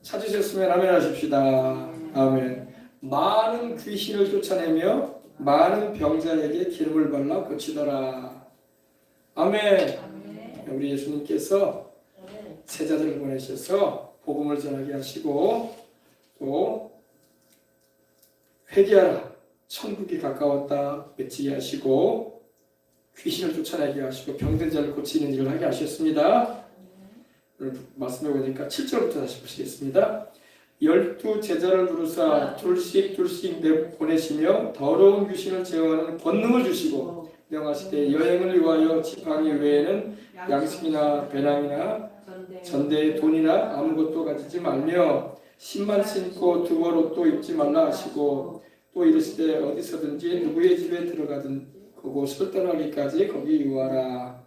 찾으셨으면 아멘 하십시다. 아멘. 많은 귀신을 쫓아내며 많은 병자에게 기름을 발라 고치더라. 아멘. 우리 예수님께서 제자들을 보내셔서 복음을 전하게 하시고 또 회개하라 천국이 가까웠다 외치게 하시고 귀신을 쫓아내게 하시고 병든 자를 고치는 일을 하게 하셨습니다. 오늘 말씀해 보니까 7절부터 다시 보시겠습니다. 12 제자를 부르사 둘씩 보내시며 더러운 귀신을 제어하는 권능을 주시고 명하시되 여행을 위하여 지팡이 외에는 양식이나 배낭이나 전대에 돈이나 아무것도 가지지 말며 신만 신고 두벌 옷도 입지 말라 하시고 또 이르시되 어디서든지 누구의 집에 들어가든 그곳을 떠나기까지 거기 유하라.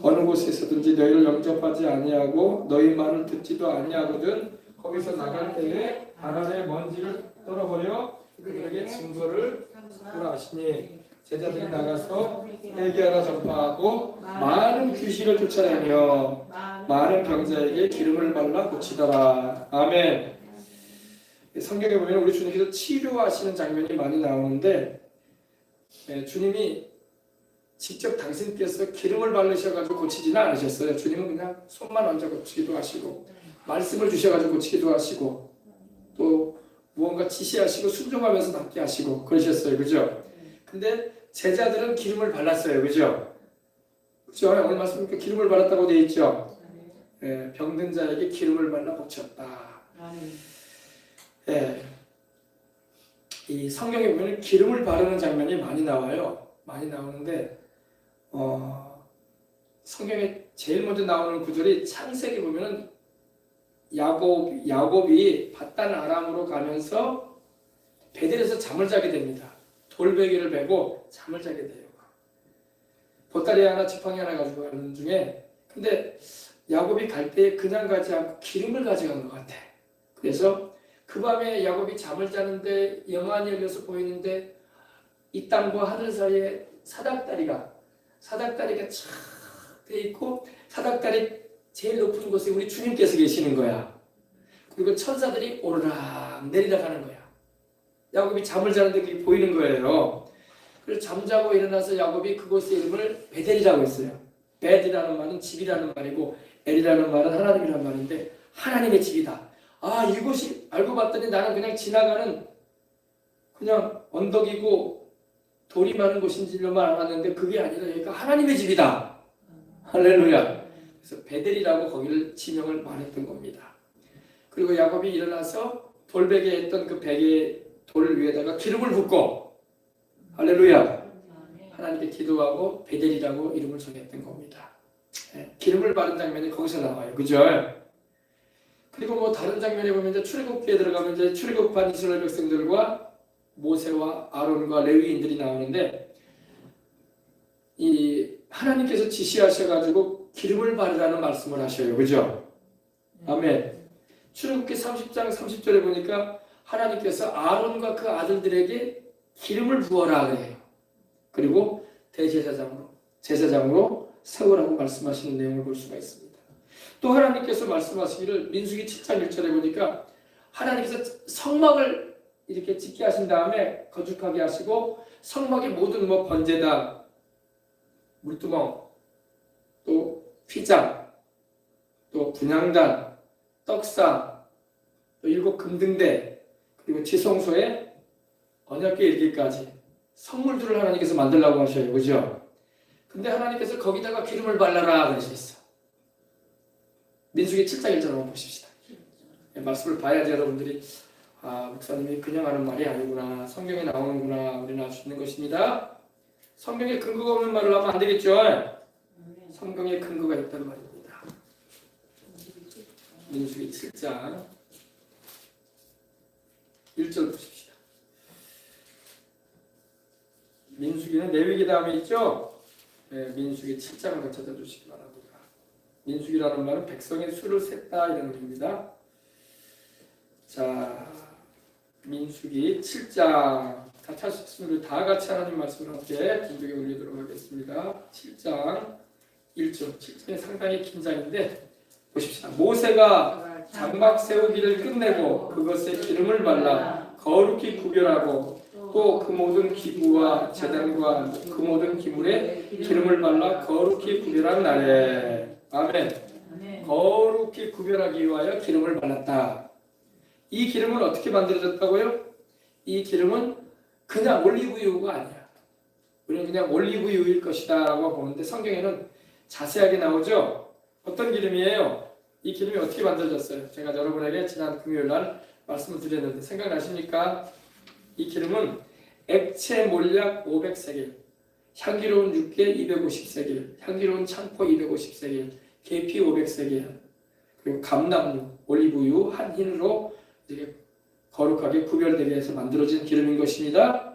어느 곳에서든지 너희를 영접하지 아니하고 너희 말을 듣지도 아니하거든 거기서 나갈 때에 발 안에 먼지를 떨어버려 그들에게 증거를 하라 하시니 제자들이 나가서 회개하라 전파하고 많은 귀신을 쫓아내며 많은 병자에게 기름을 발라 고치더라. 아멘. 성경에 보면 우리 주님께서 치료하시는 장면이 많이 나오는데 주님이 직접 당신께서 기름을 바르셔가지고 고치지는 않으셨어요. 주님은 그냥 손만 얹어 고치기도 하시고 말씀을 주셔가지고 고치기도 하시고 또 무언가 지시하시고 순종하면서 낫게 하시고 그러셨어요. 그죠? 근데 제자들은 기름을 발랐어요. 그죠? 그죠? 오늘 말씀에 기름을 발랐다고 되어 있죠? 병든 자에게 기름을 발라 고쳤다. 이 성경에 보면 기름을 바르는 장면이 많이 나와요. 많이 나오는데 성경에 제일 먼저 나오는 구절이 창세기 보면은 야곱이 밧단 아람으로 가면서 베델에서 잠을 자게 됩니다. 돌베개를 베고 잠을 자게 돼요. 보따리 하나 지팡이 하나 가지고 가는 중에 근데 야곱이 갈 때 그냥 가지 않고 기름을 가져간 것 같아. 그래서 그 밤에 야곱이 잠을 자는데 영안이 열려서 보이는데 이 땅과 하늘 사이에 사닥다리가 착 돼 있고 사닥다리 제일 높은 곳에 우리 주님께서 계시는 거야. 그리고 천사들이 오르락 내리락 하는 거야. 야곱이 잠을 자는데 그게 보이는 거예요. 그래서 잠자고 일어나서 야곱이 그곳의 이름을 베델이라고 했어요. 베델이라는 말은 집이라는 말이고 엘이라는 말은 하나님이라는 말인데 하나님의 집이다. 이곳이 알고 봤더니 나는 그냥 지나가는 그냥 언덕이고 돌이 많은 곳인 줄만 알았는데 그게 아니라 여기가 하나님의 집이다. 할렐루야. 그래서 베델이라고 거기를 지명을 말했던 겁니다. 그리고 야곱이 일어나서 돌베개 했던 그 베개 돌 위에다가 기름을 붓고 할렐루야. 하나님께 기도하고 베델이라고 이름을 정했던 겁니다. 기름을 바른 장면이 거기서 나와요. 그죠? 그리고 뭐 다른 장면에 보면 이제 출애굽기에 들어가면 이제 출애굽한 이스라엘 백성들과 모세와 아론과 레위인들이 나오는데 이 하나님께서 지시하셔가지고 기름을 바르라는 말씀을 하셔요. 그죠? 아멘. 출애굽기 30장 30절에 보니까 하나님께서 아론과 그 아들들에게 기름을 부어라 그래요. 그리고 제사장으로 세우라고 말씀하시는 내용을 볼 수가 있습니다. 또 하나님께서 말씀하시기를 민수기 7장 1절에 보니까 하나님께서 성막을 이렇게 짓게 하신 다음에 거룩하게 하시고 성막의 모든 번제단, 물두멍, 또 휘장, 또 분향단, 떡상, 또 7 금등대, 그리고 지성소에 언약궤 이르기까지 성물들을 하나님께서 만들라고 하셔요. 그죠? 근데 하나님께서 거기다가 기름을 발라라 그러셨어. 민수기 7장 1절 한번 보십시다. 말씀을 봐야지 여러분들이 목사님이 그냥 하는 말이 아니구나. 성경에 나오는구나. 우리는 알 수 있는 것입니다. 성경에 근거가 없는 말을 하면 안 되겠죠. 성경에 근거가 있다는 말입니다. 민수기 7장 1절 보십시다. 민수기는 레위기 다음에 있죠. 민수기 7장을 찾아주시기 바랍니다. 민수기라는 말은 백성의 수를 셌다 이런 의미입니다. 자, 민수기 7장 다 찾으셨으면 다 같이 하나님 말씀을 함께 공독에 올리도록 하겠습니다. 7장 1절 7장이 상당히 긴 장인데 보십시다. 모세가 장막 세우기를 끝내고 그것에 기름을 발라 거룩히 구별하고 또 그 모든 기구와 제단과 그 모든 기물에 기름을 발라 거룩히 구별한 날에 아멘. 거룩히 구별하기 위하여 기름을 발랐다. 이 기름은 어떻게 만들어졌다고요? 이 기름은 그냥 올리브유가 아니야. 우리는 그냥 올리브유일 것이다 라고 보는데 성경에는 자세하게 나오죠. 어떤 기름이에요? 이 기름이 어떻게 만들어졌어요? 제가 여러분에게 지난 금요일날 말씀을 드렸는데 생각나십니까? 이 기름은 액체 몰약 500세겔, 향기로운 육개 250세겔, 향기로운 창포 250세겔, 계피 500세겔, 그리고 감람유, 올리브유 한 흰으로 이렇게 거룩하게 구별되게 해서 만들어진 기름인 것입니다.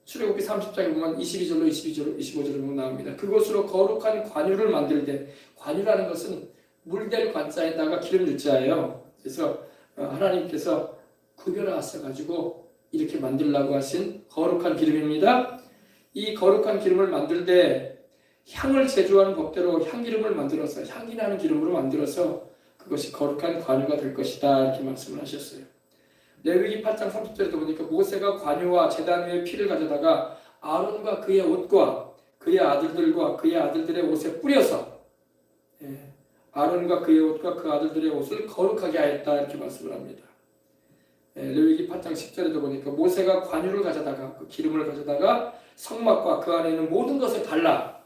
출애굽기 30장에 보면 22절로 25절로 보면 나옵니다. 그것으로 거룩한 관유를 만들되, 관유라는 것은 물될 관자에다가 기름 유자예요. 그래서 하나님께서 구별하셔가지고 이렇게 만들라고 하신 거룩한 기름입니다. 이 거룩한 기름을 만들 때 향을 제조하는 법대로 향기름을 만들어서 향기나는 기름으로 만들어서 그것이 거룩한 관유가 될 것이다 이렇게 말씀을 하셨어요. 레위기 8장 30절에도 보니까 모세가 관유와 제단 위에 피를 가져다가 아론과 그의 옷과 그의 아들들과 그의 아들들의 옷에 뿌려서 아론과 그의 옷과 그 아들들의 옷을 거룩하게 하였다 이렇게 말씀을 합니다. 레위기 8장 10절에도 보니까 모세가 관유를 가져다가 그 기름을 가져다가 성막과 그 안에 있는 모든 것을 발라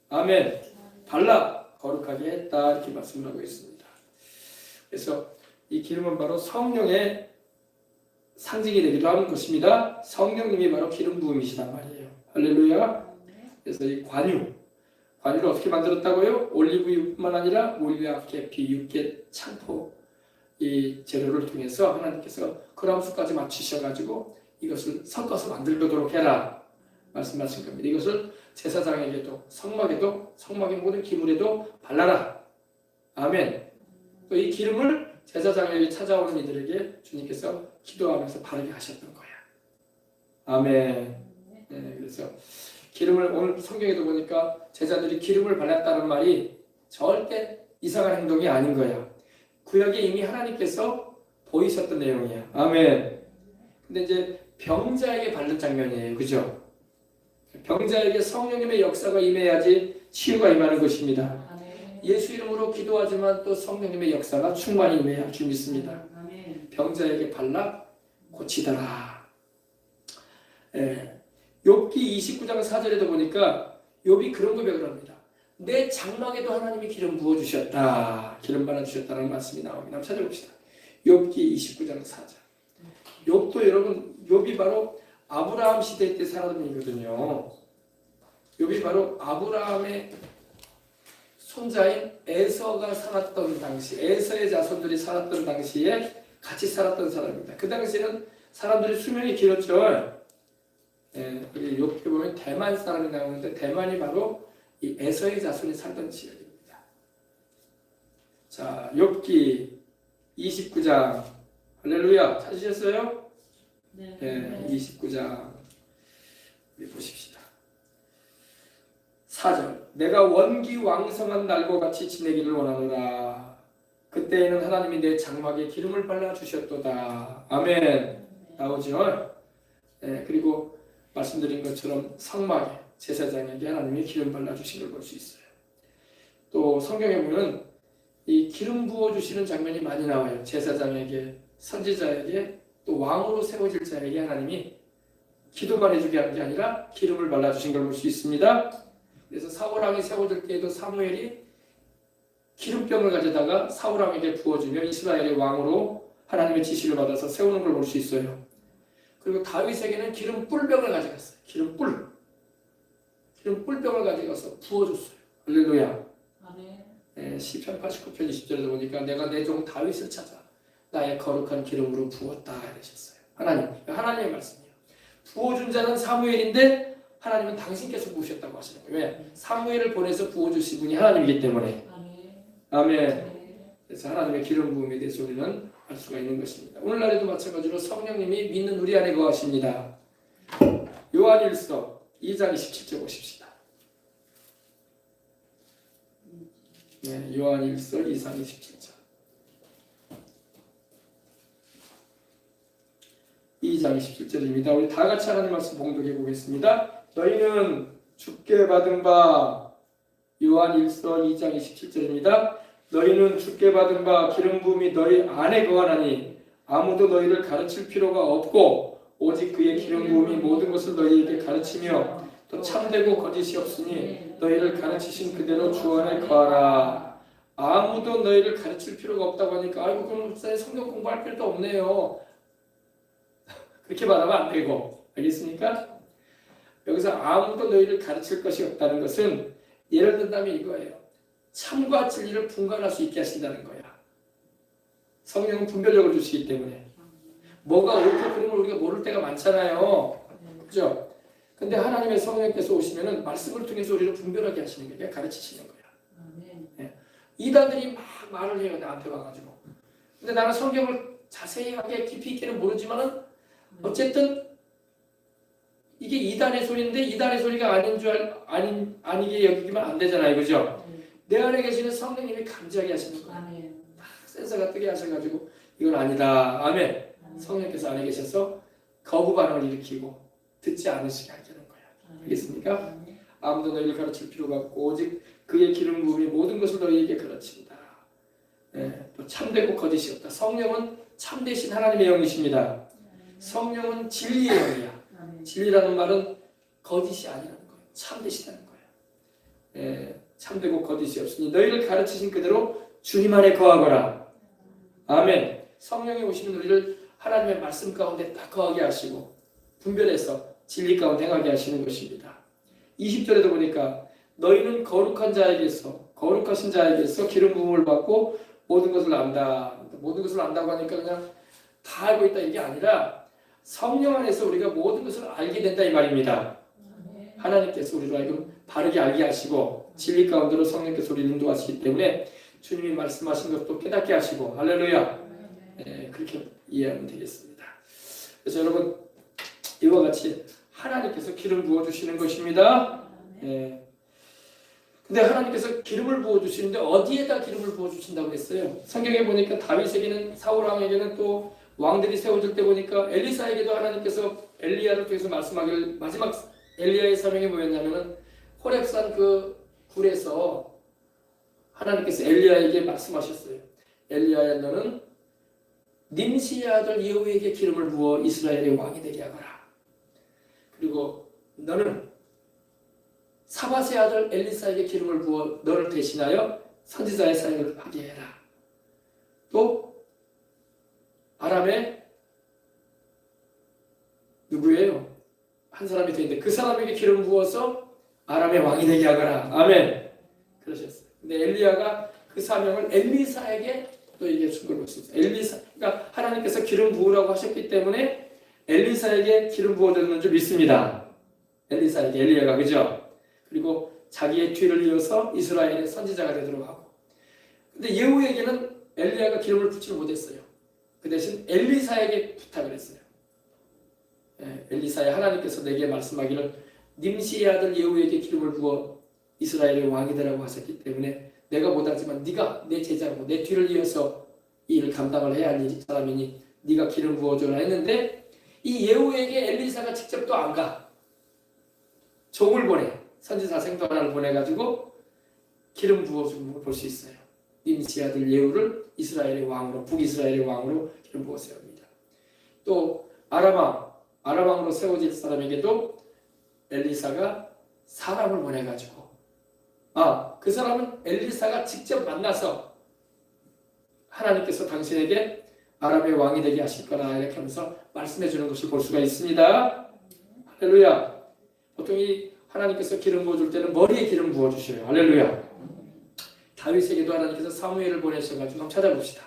아멘 발라 거룩하게 했다 이렇게 말씀을 하고 있습니다. 그래서 이 기름은 바로 성령의 상징이 되기도 하는 것입니다. 성령님이 바로 기름 부음이시단 말이에요. 할렐루야. 그래서 이 관유를 어떻게 만들었다고요? 올리브유뿐만 아니라 몰약, 계피, 육개, 창포 이 재료를 통해서 하나님께서 그람수까지 맞추셔가지고 이것을 섞어서 만들도록 해라 말씀하신 겁니다. 이것을 제사장에게도 성막에도 성막의 모든 기물에도 발라라. 아멘. 또 이 기름을 제사장에게 찾아오는 이들에게 주님께서 기도하면서 바르게 하셨던 거야. 아멘. 그래서 기름을 오늘 성경에도 보니까 제자들이 기름을 발랐다는 말이 절대 이상한 행동이 아닌 거야. 구약에 이미 하나님께서 보이셨던 내용이야. 아멘. 근데 이제 병자에게 바른 장면이에요. 그죠? 병자에게 성령님의 역사가 임해야지 치유가 임하는 것입니다. 예수 이름으로 기도하지만 또 성령님의 역사가 충만히 임해야 줄 믿습니다. 병자에게 발라 고치더라. 욥기 29장 4절에도 보니까 욥이 그런 고백을 합니다. 내 장막에도 하나님이 기름 부어주셨다. 기름 발라주셨다는 말씀이 나옵니다. 한번 찾아봅시다. 욥기 29장 4절. 욥도 여러분, 욥이 바로 아브라함 시대 때 살았던 분이거든요. 욥이 바로 아브라함의 손자인 에서가 살았던 당시, 에서의 자손들이 살았던 당시에 같이 살았던 사람입니다. 그 당시에는 사람들이 수명이 길었죠. 여기 욥기 보면 대만 사람이 나오는데 대만이 바로 이 에서의 자손이 살던 지역입니다. 자, 욥기 29장 할렐루야 찾으셨어요? 네. 29장 우리 보십시다. 4절 내가 원기 왕성한 날과 같이 지내기를 원하노라. 그때에는 하나님이 내 장막에 기름을 발라주셨도다. 아멘. 나오죠? 그리고 말씀드린 것처럼 성막에 제사장에게 하나님이 기름 발라주신 걸 볼 수 있어요. 또 성경에 보면 이 기름 부어주시는 장면이 많이 나와요. 제사장에게, 선지자에게, 또 왕으로 세워질 자에게 하나님이 기도만 해주게 하는 게 아니라 기름을 발라주신 걸 볼 수 있습니다. 그래서 사울왕이 세워질 때에도 사무엘이 기름병을 가져다가 사울왕에게 부어주며 이스라엘의 왕으로 하나님의 지시를 받아서 세우는 걸 볼 수 있어요. 그리고 다윗에게는 기름 뿔병을 가져갔어요. 기름 뿔병을 가져가서 부어줬어요. 할렐루야. 시편 89편 20절에도 보니까 내가 내 종 다윗을 찾아 나의 거룩한 기름으로 부었다 이러셨어요. 하나님의 말씀이에요. 부어준 자는 사무엘인데 하나님은 당신께서 부으셨다고 하시는 거예요. 왜? 사무엘을 보내서 부어주신 분이 하나님이기 때문에. 아멘. 그래서 하나님의 기름 부음에 대해서 우리는 알 수가 있는 것입니다. 오늘날에도 마찬가지로 성령님이 믿는 우리 안에 거하십니다. 요한일서 2장 27절 보십시다. 네, 요한일서 2장 27절. 2장 17절입니다. 우리 다 같이 하나님 말씀 봉독해 보겠습니다. 너희는 주께 받은 바 요한 1서 2장 27절입니다. 너희는 주께 받은 바 기름 부음이 너희 안에 거하나니 아무도 너희를 가르칠 필요가 없고 오직 그의 기름 부음이 모든 것을 너희에게 가르치며 또 참되고 거짓이 없으니 너희를 가르치신 그대로 주 안에 거하라. 아무도 너희를 가르칠 필요가 없다고 하니까 아이고 그럼 성경 공부할 필요도 없네요. 그렇게 말하면 안 되고, 알겠습니까? 여기서 아무도 너희를 가르칠 것이 없다는 것은 예를 든다면 이거예요. 참과 진리를 분간할 수 있게 하신다는 거야. 성령은 분별력을 주시기 때문에 뭐가 옳고 그름을 우리가 모를 때가 많잖아요. 그죠? 근데 하나님의 성령께서 오시면은 말씀을 통해서 우리를 분별하게 하시는 거예요. 가르치시는 거야. 네. 이단들이 막 말을 해요. 나한테 와가지고. 근데 나는 성경을 자세하게 깊이 있게는 모르지만은 어쨌든 이게 이단의 소리인데 이단의 소리가 아니게 여기기만 안 되잖아요. 그죠? 내 안에 계시는 성령님이 감지하게 하시는 거예요. 막 센서가 뜨게 하셔가지고 이건 아니다. 아멘. 성령께서 안에 계셔서 거부 반응을 일으키고 듣지 않으시게 하는 거야. 알겠습니까? 아무도 너희를 가르칠 필요가 없고 오직 그의 기름 부음이 모든 것을 너희에게 가르친다. 네, 또 참되고 거짓이 없다. 성령은 참되신 하나님의 영이십니다. 성령은 진리의 영이야. 진리라는 말은 거짓이 아니라는 거예요. 참되시다는 거예요. 네, 참되고 거짓이 없으니 너희를 가르치신 그대로 주님 안에 거하거라. 아멘. 성령이 오시면 우리를 하나님의 말씀 가운데 딱 거하게 하시고 분별해서 진리 가운데 행하게 하시는 것입니다. 20절에도 보니까 너희는 거룩하신 자에게서 기름 부음을 받고 모든 것을 안다. 모든 것을 안다고 하니까 그냥 다 알고 있다 이게 아니라 성령 안에서 우리가 모든 것을 알게 된다 이 말입니다. 하나님께서 우리로 하여금 바르게 알게 하시고 진리 가운데로 성령께서 우리를 인도하시기 때문에 주님이 말씀하신 것도 깨닫게 하시고 할렐루야. 네, 그렇게 이해하면 되겠습니다. 그래서 여러분 이와 같이 하나님께서 기름 부어주시는 것입니다. 네. 근데 하나님께서 기름을 부어주시는데 어디에다 기름을 부어주신다고 했어요? 성경에 보니까 다윗에게는 사울왕에게는 또 왕들이 세워질 때 보니까 엘리사에게도 하나님께서 엘리야를 통해서 말씀하기를 마지막 엘리야의 사명이 뭐였냐면은 호렙산 그 굴에서 하나님께서 엘리야에게 말씀하셨어요. 엘리야야 너는 님시의 아들 예후에게 기름을 부어 이스라엘의 왕이 되게 하거라. 그리고 너는 사밧의 아들 엘리사에게 기름을 부어 너를 대신하여 선지자의 사역을 하게 해라. 또 아람에 누구예요? 한 사람이 더 있는데 그 사람에게 기름 부어서 아람의 왕이 되게 하거라. 아멘. 그러셨어요. 근데 엘리야가 그 사명을 엘리사에게 또 얘기해 준 걸로 있습니다. 그러니까 하나님께서 기름 부으라고 하셨기 때문에 엘리사에게 기름 부어줬는 줄 믿습니다. 엘리사에게 엘리야가 그죠? 그리고 자기의 뒤를 이어서 이스라엘의 선지자가 되도록 하고. 근데 예후에게는 엘리야가 기름을 붓지 못했어요. 그 대신 엘리사에게 부탁을 했어요. 엘리사의 하나님께서 내게 말씀하기를 님시의 아들 예후에게 기름을 부어 이스라엘의 왕이 되라고 하셨기 때문에 내가 못하지만 네가 내 제자고 내 뒤를 이어서 이 일을 감당을 해야 할 사람이니 네가 기름 부어줘라 했는데 이 예후에게 엘리사가 직접 또 안 가. 종을 보내. 선지자 생도 하나를 보내가지고 기름 부어주는 걸 볼 수 있어요. 님시 아들 예후를 이스라엘의 왕으로 북이스라엘의 왕으로 기름 부어 세웁니다. 또 아람왕으로 세워질 사람에게도 엘리사가 사람을 보내가지고 그 사람은 엘리사가 직접 만나서 하나님께서 당신에게 아람의 왕이 되게 하실 거라 이렇게 하면서 말씀해 주는 것을 볼 수가 있습니다. 할렐루야. 보통 이 하나님께서 기름 부어줄 때는 머리에 기름 부어주셔요. 할렐루야. 다윗에게도 하나님께서 사무엘을 보내셔가지고 한번 찾아봅시다.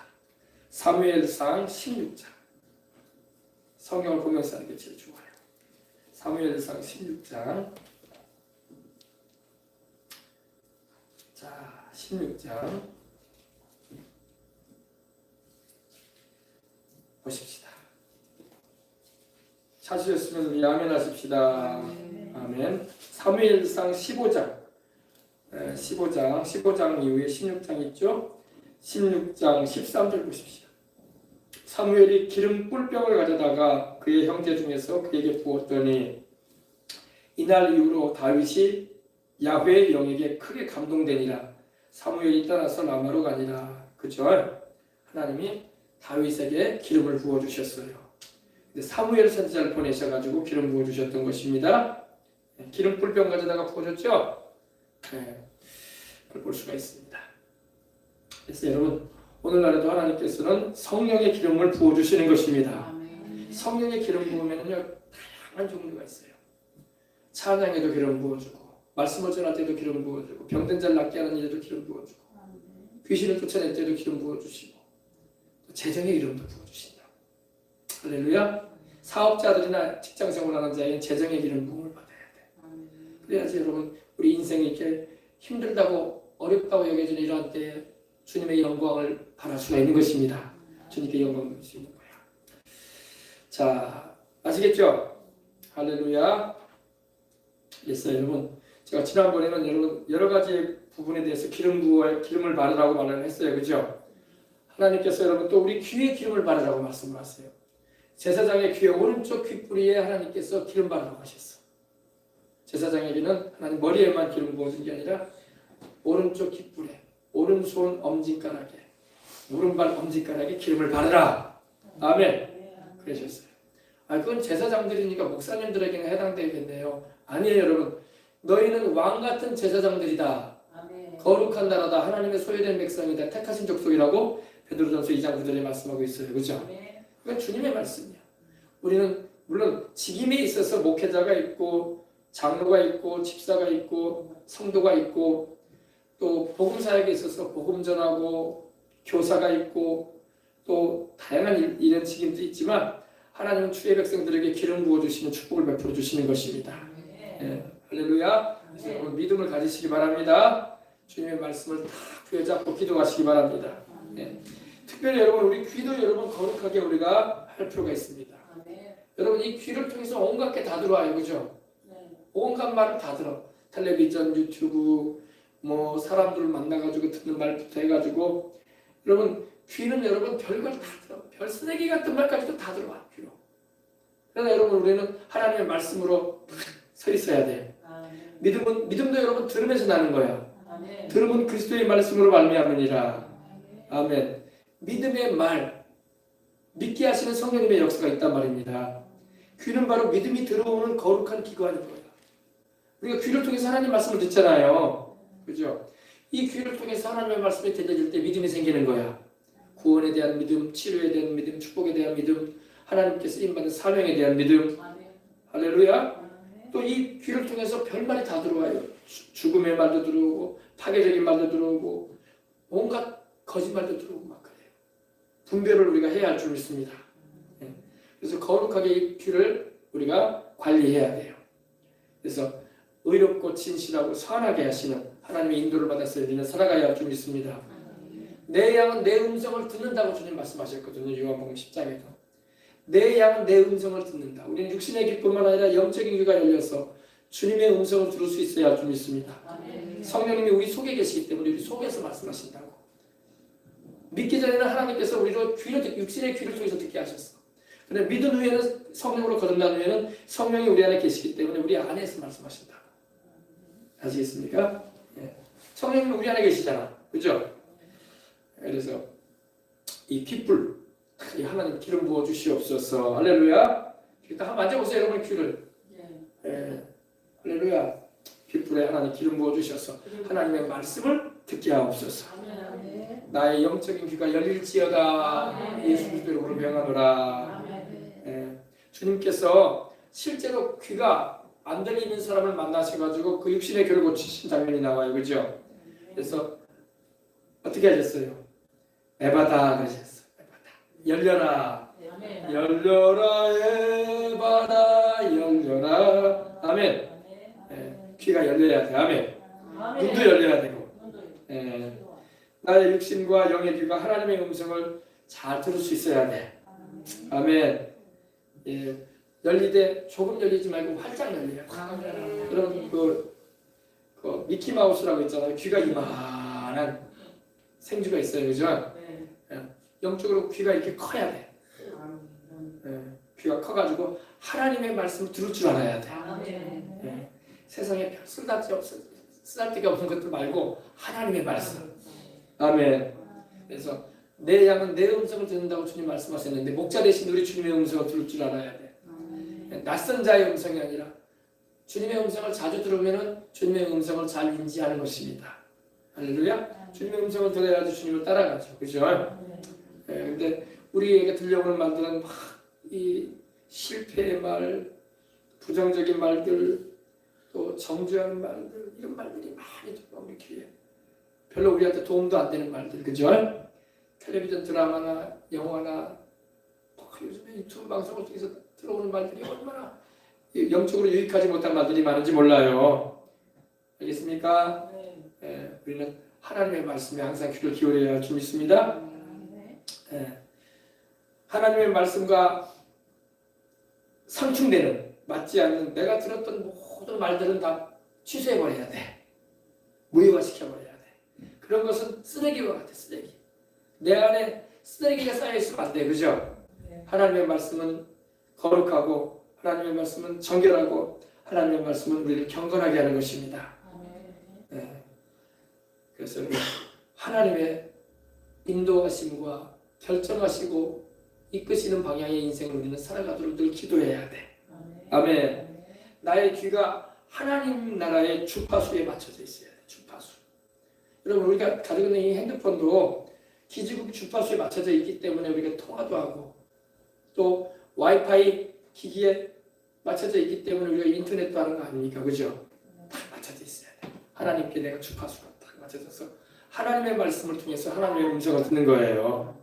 사무엘상 16장. 성경을 보면서 하는 게 제일 좋아요. 사무엘상 16장. 자, 16장. 보십시다. 찾으셨으면 우리 아멘 하십시다. 아멘. 사무엘상 15장. 15장 이후에 16장 있죠? 16장 13절 보십시오. 사무엘이 기름 뿔병을 가져다가 그의 형제 중에서 그에게 부었더니 이날 이후로 다윗이 야훼의 영에게 크게 감동되니라. 사무엘이 떠나서 라마로 가니라. 그죠? 하나님이 다윗에게 기름을 부어주셨어요. 사무엘 선지자를 보내셔가지고 기름 부어주셨던 것입니다. 기름 뿔병 가져다가 부어줬죠? 그걸 볼 수가 있습니다. 그래서 여러분 오늘날에도 하나님께서는 성령의 기름을 부어주시는 것입니다. 성령의 기름 부으면요 다양한 종류가 있어요. 찬양에도 기름 부어주고 말씀을 전할 때도 기름 부어주고 병든 자를 낫게 하는 일에도 기름 부어주고 귀신을 쫓아낼 때도 기름 부어주시고 재정의 기름도 부어주신다. 할렐루야. 사업자들이나 직장생활하는 자에게는 재정의 기름 부음을 받아야 돼. 그래야지 여러분 우리 인생이 이렇게 힘들다고 어렵다고 여겨지는 이러한 때에 주님의 영광을 바랄 수가 있는 것입니다. 주님께 영광을 드릴 수 있는 거야. 자, 아시겠죠? 할렐루야. 그래서 여러분 제가 지난번에는 여러분 여러 가지 부분에 대해서 기름을 바르라고 말을 했어요. 그죠? 하나님께서 여러분 또 우리 귀에 기름을 바르라고 말씀을 하세요. 제사장의 귀에 오른쪽 귓뿌리에 하나님께서 기름 바르라고 하셨어. 제사장에게는 하나님 머리에만 기름 부어준 게 아니라 오른쪽 귓불에, 오른손 엄지가락에, 오른발 엄지가락에 기름을 바르라. 아멘. 그러셨어요. 그건 제사장들이니까 목사님들에게는 해당되겠네요. 아니에요, 여러분. 너희는 왕 같은 제사장들이다. 아멘. 거룩한 나라다. 하나님의 소유된 백성이다. 택하신 족속이라고 베드로전서 2장 9절에 말씀하고 있어요. 그렇죠? 그건 주님의 말씀이야. 우리는 물론 직임에 있어서 목회자가 있고 장로가 있고 집사가 있고 성도가 있고 또 복음사역에 있어서 복음 전하고 교사가 있고 또 다양한 이런 직임도 있지만 하나님은 주의 백성들에게 기름 부어주시는 축복을 베풀어 주시는 것입니다. 예, 할렐루야. 그래서 믿음을 가지시기 바랍니다. 주님의 말씀을 다 부여잡고 기도하시기 바랍니다. 예. 특별히 여러분 우리 귀도 여러분 거룩하게 우리가 할 필요가 있습니다. 여러분 이 귀를 통해서 온갖 게 다 들어와요. 그죠? 온갖 말을 다 들어. 텔레비전, 유튜브, 뭐 사람들을 만나가지고 듣는 말부터 해가지고 여러분 귀는 여러분 별걸 다 들어. 별 쓰레기 같은 말까지도 다 들어와 귀로. 그래서 여러분 우리는 하나님의 말씀으로 서 있어야 돼. 믿음도 여러분 들으면서 나는 거야. 들으면 그리스도의 말씀으로 말미암으니라. 아멘. 믿음의 말, 믿게 하시는 성령님의 역사가 있단 말입니다. 귀는 바로 믿음이 들어오는 거룩한 기관인 거예요. 우리가 귀를 통해서 하나님 말씀을 듣잖아요. 그죠? 이 귀를 통해서 하나님의 말씀이 들려질 때 믿음이 생기는 거야. 구원에 대한 믿음, 치료에 대한 믿음, 축복에 대한 믿음, 하나님께 쓰임받는 사명에 대한 믿음. 할렐루야. 또 이 귀를 통해서 별말이 다 들어와요. 죽음의 말도 들어오고 파괴적인 말도 들어오고 온갖 거짓말도 들어오고 막 그래요. 분별을 우리가 해야 할 줄 믿습니다. 그래서 거룩하게 이 귀를 우리가 관리해야 돼요. 그래서 의롭고 진실하고 선하게 하시는 하나님의 인도를 받아서 우리는 살아가야 할 줄 믿습니다. 내 양은 내 음성을 듣는다고 주님 말씀하셨거든요. 요한복음 10장에도. 내 양은 내 음성을 듣는다. 우리는 육신의 귀뿐만 아니라 영적인 귀가 열려서 주님의 음성을 들을 수 있어야 할 줄 믿습니다. 성령님이 우리 속에 계시기 때문에 우리 속에서 말씀하신다고. 믿기 전에는 하나님께서 우리로 육신의 귀를 통해서 듣게 하셨어. 그런데 믿은 후에는 성령으로 거듭난 후에는 성령이 우리 안에 계시기 때문에 우리 안에서 말씀하신다. 아시겠습니까? 예. 성령님이 우리 안에 계시잖아. 그죠? 그래서 이 핏불 하나님 기름 부어 주시옵소서. 할렐루야. 일단 한번 만져보세요 여러분 귀를. 예. 할렐루야. 핏불에 하나님 기름 부어 주셔서 하나님의 말씀을 듣게 하옵소서. 나의 영적인 귀가 열릴지어다. 예수 그리스도의 이름으로 명하노라. 예. 주님께서 실제로 귀가 안 들리는 사람을 만나셔가지고 그 육신의 귀를 고치신 장면이 나와요. 그죠? 그래서 어떻게 하셨어요? 에바다 그러셨어요. 에바다. 열려라. 열려라 에바다 열려라. 아멘. 예. 귀가 열려야 돼. 아멘. 눈도 열려야 되고. 예. 나의 육신과 영의 귀가 하나님의 음성을 잘 들을 수 있어야 돼. 아멘. 예. 열리되 조금 열리지 말고 활짝 열려요. 그럼 그 미키마우스라고 있잖아요. 귀가 이만한 생쥐가 있어요. 그죠? 예. 영적으로 귀가 이렇게 커야 돼. 귀가 커가지고 하나님의 말씀을 들을 줄 알아야 돼. 세상에 별 쓰잘데기 없는 것들 말고 하나님의 말씀. 아멘. 그래서 내 양은 내 음성을 듣는다고 주님 말씀하셨는데 목자 대신 우리 주님의 음성을 들을 줄 알아야 돼. 낯선 자의 음성이 아니라 주님의 음성을 자주 들으면 주님의 음성을 잘 인지하는 것입니다. 할렐루야. 주님의 음성을 들어야지 주님을 따라가죠. 그죠? 근데 우리에게 들려오는 말들은 막 이 실패의 말, 부정적인 말들, 또 정죄하는 말들, 이런 말들이 많이 들어와 우리 귀에. 별로 우리한테 도움도 안 되는 말들, 그죠? 텔레비전 드라마나 영화나 요즘에 유튜브 방송을 통해서 들어오는 말들이 얼마나 영적으로 유익하지 못한 말들이 많은지 몰라요. 알겠습니까? 우리는 하나님의 말씀에 항상 귀를 기울여야 할 줄 믿습니다. 하나님의 말씀과 상충되는, 맞지 않는 내가 들었던 모든 말들은 다 취소해버려야 돼. 무효화시켜버려야 돼. 그런 것은 쓰레기와 같아. 쓰레기. 내 안에 쓰레기가 쌓여있으면 안 돼. 그죠? 하나님의 말씀은 거룩하고 하나님의 말씀은 정결하고 하나님의 말씀은 우리를 경건하게 하는 것입니다. 그래서 하나님의 인도하심과 결정하시고 이끄시는 방향의 인생을 우리는 살아가도록 늘 기도해야 돼. 아멘. 나의 귀가 하나님 나라의 주파수에 맞춰져 있어야 돼. 주파수. 여러분 우리가 가지고 있는 이 핸드폰도 기지국 주파수에 맞춰져 있기 때문에 우리가 통화도 하고 또 와이파이 기기에 맞춰져 있기 때문에 우리가 인터넷도 하는 거 아닙니까? 그죠? 딱 맞춰져 있어야 돼. 하나님께 내가 주파수가 딱 맞춰져서 하나님의 말씀을 통해서 하나님의 음성을 듣는 거예요.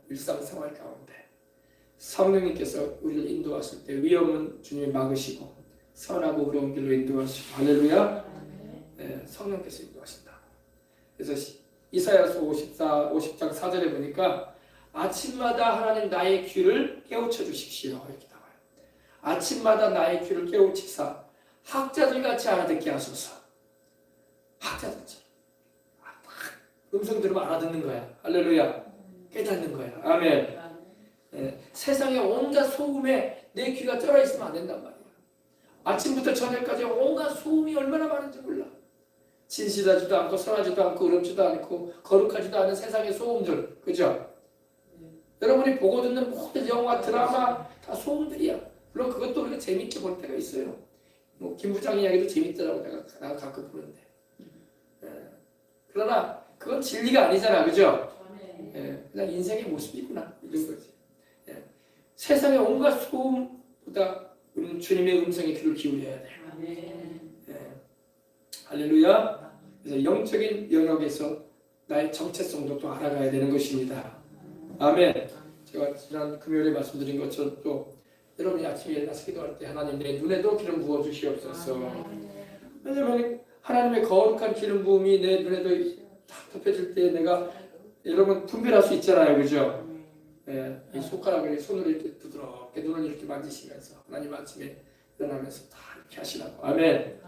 일상생활 가운데 성령님께서 우리를 인도하실 때 위험은 주님이 막으시고 선하고 의로운 길로 인도하시고 할렐루야. 성령께서 인도하신다. 그래서 이사야서 50장 4절에 보니까 아침마다 하나님 나의 귀를 깨우쳐 주십시오 이렇게 나와요. 아침마다 나의 귀를 깨우치사 학자들 같이 알아듣게 하소서. 학자들처럼 음성 들으면 알아듣는 거야. 할렐루야. 깨닫는 거야. 아멘. 세상에 온갖 소음에 내 귀가 쩔어 있으면 안 된단 말이야. 아침부터 저녁까지 온갖 소음이 얼마나 많은지 몰라. 진실하지도 않고 선하지도 않고 의롭지도 않고 거룩하지도 않은 세상의 소음들. 그죠? 여러분이 보고 듣는 모든 영화, 드라마 다 소음들이야. 물론 그것도 우리가 재밌게 볼 때가 있어요. 뭐 김 부장 이야기도 재밌더라고 내가 가끔 보는데. 그러나 그건 진리가 아니잖아. 그죠? 그냥 인생의 모습이구나. 이런 거지. 세상의 온갖 소음보다 우리는 주님의 음성에 귀를 기울여야 돼. 할렐루야. 그래서 영적인 영역에서 나의 정체성도 또 알아가야 되는 것입니다. 아멘. 제가 지난 금요일에 말씀드린 것처럼 또 여러분이 아침에 일어나서 기도할 때 하나님 내 눈에도 기름 부어 주시옵소서. 왜냐하면 하나님의 거룩한 기름 부음이 내 눈에도 딱 덮여질 때 내가 여러분 분별할 수 있잖아요. 그죠? 이 손가락을 손으로 이렇게 부드럽게 눈을 이렇게 만지시면서 하나님 아침에 일어나면서 다 이렇게 하시라고. 아멘.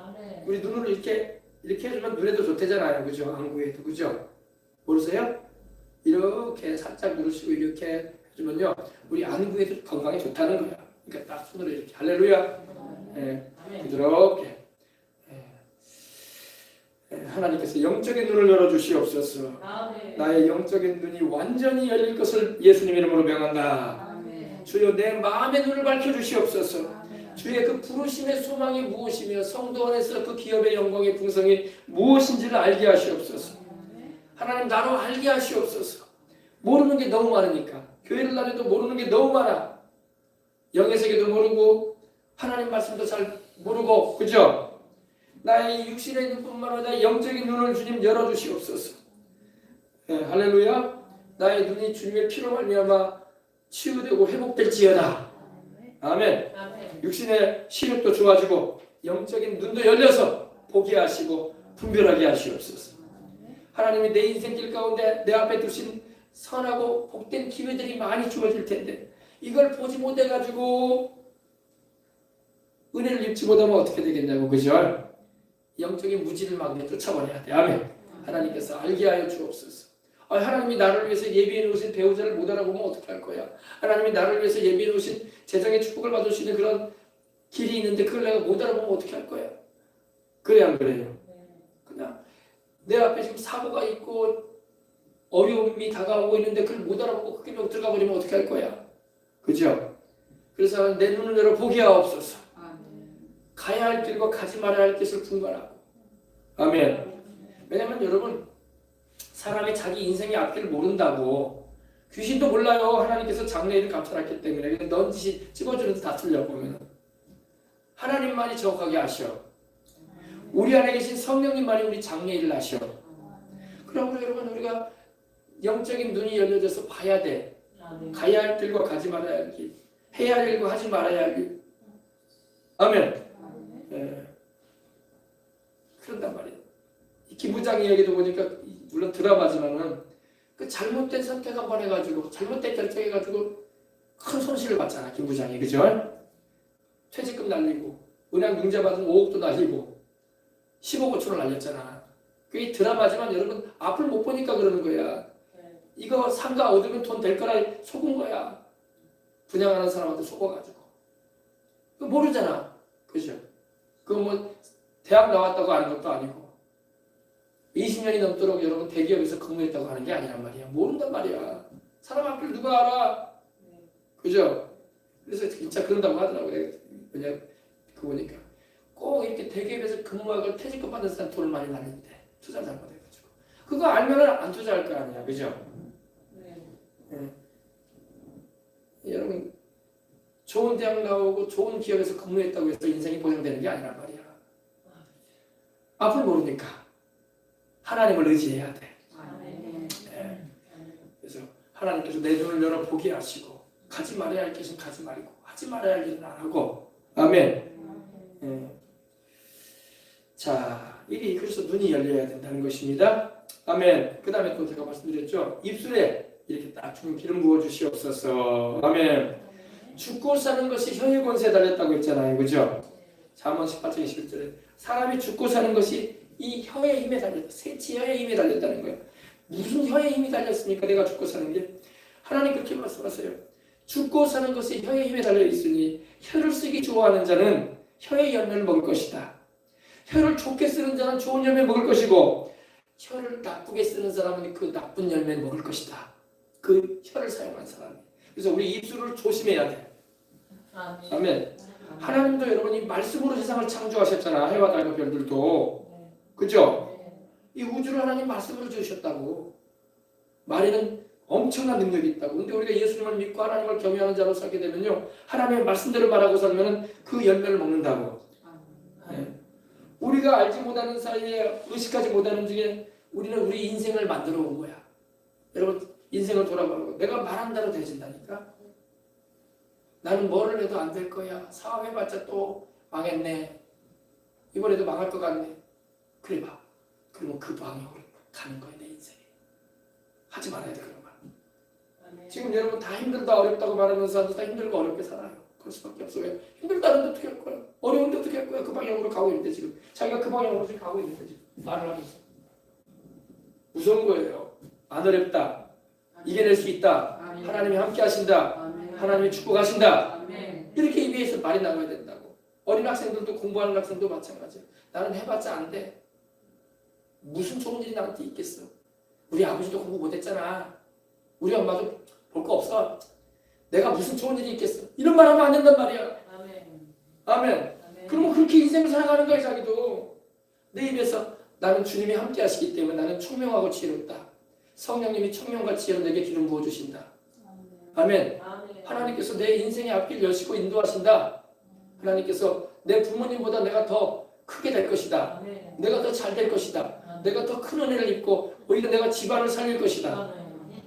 우리 눈을 이렇게 해주면 눈에도 좋대잖아요. 그죠? 안구에도. 그죠? 모르세요? 이렇게 살짝 누르시고 이렇게 해주면요 우리 안구에도 건강에 좋다는 거야. 그러니까 딱 손으로 이렇게 할렐루야. 부드럽게. 하나님께서 영적인 눈을 열어주시옵소서. 나의 영적인 눈이 완전히 열릴 것을 예수님 이름으로 명한다. 주여 내 마음의 눈을 밝혀주시옵소서. 주의 그 부르심의 소망이 무엇이며 성도 안에서 그 기업의 영광의 풍성이 무엇인지를 알게 하시옵소서. 하나님 나로 알게 하시옵소서. 모르는 게 너무 많으니까. 교회를 다녀도 모르는 게 너무 많아. 영의 세계도 모르고 하나님 말씀도 잘 모르고. 그죠? 나의 육신의 눈뿐만 아니라 영적인 눈을 주님 열어주시옵소서. 할렐루야. 나의 눈이 주님의 피로 말미암아 치유되고 회복될지어다. 아멘. 육신의 시력도 좋아지고 영적인 눈도 열려서 보게 하시고 분별하게 하시옵소서. 하나님이 내 인생길 가운데 내 앞에 두신 선하고 복된 기회들이 많이 주어질 텐데 이걸 보지 못해가지고 은혜를 입지 못하면 어떻게 되겠냐고. 그죠? 영적인 무지를 막내 쫓아버려야 돼. 아멘. 하나님께서 알게 하여 주옵소서. 하나님이 나를 위해서 예비해 놓으신 배우자를 못 알아보면 어떻게 할 거야? 하나님이 나를 위해서 예비해 놓으신 재정의 축복을 받을 수 있는 그런 길이 있는데 그걸 내가 못 알아보면 어떻게 할 거야? 그래 안 그래요? 그냥 내 앞에 지금 사고가 있고 어려움이 다가오고 있는데 그걸 못 알아보고 그 길로 들어가 버리면 어떻게 할 거야? 그죠? 그래서 내 눈을 열어 보게 하옵소서. 가야 할 길과 가지 말아야 할 길을 분간하고. 아멘. 왜냐면 여러분 사람이 자기 인생의 앞길을 모른다고. 귀신도 몰라요. 하나님께서 장래일을 감찰했기 때문에. 넌지시 찍어주는 데 다 틀려 보면. 하나님만이 정확하게 아셔. 우리 안에 계신 성령님만이 우리 장래일을 아셔. 그러므로 여러분 우리가 영적인 눈이 열려져서 봐야 돼. 가야 할 길과 가지 말아야 할 길. 해야 할 일과 하지 말아야 할 일. 아멘. 그런단 말이에요. 김 부장 이야기도 보니까 물론 드라마지만은 그 잘못된 선택 한 번 해가지고 잘못된 결정해가지고 큰 손실을 봤잖아 김 부장이. 그죠? 퇴직금 날리고 은행 융자 받은 5억도 날리고 15고초를 날렸잖아. 그게 드라마지만 여러분 앞을 못 보니까 그러는 거야. 이거 상가 얻으면 돈 될 거라 속은 거야. 분양하는 사람한테 속아가지고. 그거 모르잖아. 그죠? 그거 뭐 대학 나왔다고 아는 것도 아니고 20년이 넘도록 여러분 대기업에서 근무했다고 하는 게 아니란 말이야. 모른단 말이야. 사람 앞을 누가 알아? 그죠? 그래서 진짜 그런다고 하더라고. 내가 그거 보니까 꼭 이렇게 대기업에서 근무하고 퇴직금 받는 사람 돈을 많이 날리는데 투자 잘못해가지고 그거 알면은 안 투자할 거 아니야. 그죠? 여러분 좋은 대학 나오고 좋은 기업에서 근무했다고 해서 인생이 보장되는 게 아니란 말이야. 앞을 모르니까 하나님을 의지해야 돼. 그래서 하나님께서 내 눈을 열어 보게 하시고 가지 말아야 할 것은 가지 말고 하지 말아야 할 일은 안 하고. 아멘. 자, 이게 그래서 눈이 열려야 된다는 것입니다. 아멘. 그 다음에 또 제가 말씀드렸죠. 입술에 이렇게 딱 주는 기름 부어 주시옵소서. 아멘. 죽고 사는 것이 혀의 권세에 달렸다고 했잖아요. 그죠? 잠언 18장 21절에 사람이 죽고 사는 것이 이 혀의 힘에 달렸다. 새치 혀의 힘에 달렸다는 거예요. 무슨 혀의 힘이 달렸습니까? 내가 죽고 사는 게. 하나님 그렇게 말씀하세요. 죽고 사는 것이 혀의 힘에 달려 있으니 혀를 쓰기 좋아하는 자는 혀의 열매를 먹을 것이다. 혀를 좋게 쓰는 자는 좋은 열매 먹을 것이고 혀를 나쁘게 쓰는 사람은 그 나쁜 열매를 먹을 것이다. 그 혀를 사용한 사람이. 그래서 우리 입술을 조심해야 돼. 아멘. 하나님도 여러분이 말씀으로 세상을 창조하셨잖아. 해와 달과 별들도. 그죠? 이 우주를 하나님 말씀으로 지으셨다고. 말에는 엄청난 능력이 있다고. 근데 우리가 예수님을 믿고 하나님을 경외하는 자로 살게 되면요. 하나님의 말씀대로 말하고 살면 그 열매를 먹는다고. 우리가 알지 못하는 사이에 의식하지 못하는 중에 우리는 우리 인생을 만들어 온 거야. 여러분 인생을 돌아보고 내가 말한 대로 되진다니까. 나는 뭐를 해도 안 될 거야. 사업해봤자 또 망했네. 이번에도 망할 것 같네. 그래 봐. 그러면 그 방향으로 가는 거야 내 인생이. 하지 말아야 돼 그런 말. 지금 여러분 다 힘들다 어렵다고 말하면서 다 힘들고 어렵게 살아요. 그럴 수밖에 없어. 왜? 힘들다는데 어떻게 할 거야? 어려운데 어떻게 할 거야? 그 방향으로 가고 있는데 지금. 자기가 그 방향으로 지금 가고 있는데 지금. 말을 하면서. 무서운 거예요. 안 어렵다. 이겨낼 수 있다. 하나님이 함께 하신다. 하나님이 축복하신다. 이렇게 입에서 말이 나와야 된다고. 어린 학생들도 공부하는 학생도 마찬가지야. 나는 해봤자 안 돼. 무슨 좋은 일이 나한테 있겠어. 우리 아버지도 공부 못했잖아. 우리 엄마도 볼 거 없어. 내가 무슨 좋은 일이 있겠어. 이런 말 하면 안 된단 말이야. 아멘. 그러면 그렇게 인생을 살아가는 거야 자기도. 내 입에서 나는 주님이 함께 하시기 때문에 나는 총명하고 지혜롭다. 성령님이 청명과 지혜로 내게 기름 부어주신다. 아멘. 하나님께서 내 인생의 앞길 여시고 인도하신다. 하나님께서 내 부모님보다 내가 더 크게 될 것이다. 내가 더 잘 될 것이다. 내가 더 큰 은혜를 입고 오히려 내가 집안을 살릴 것이다.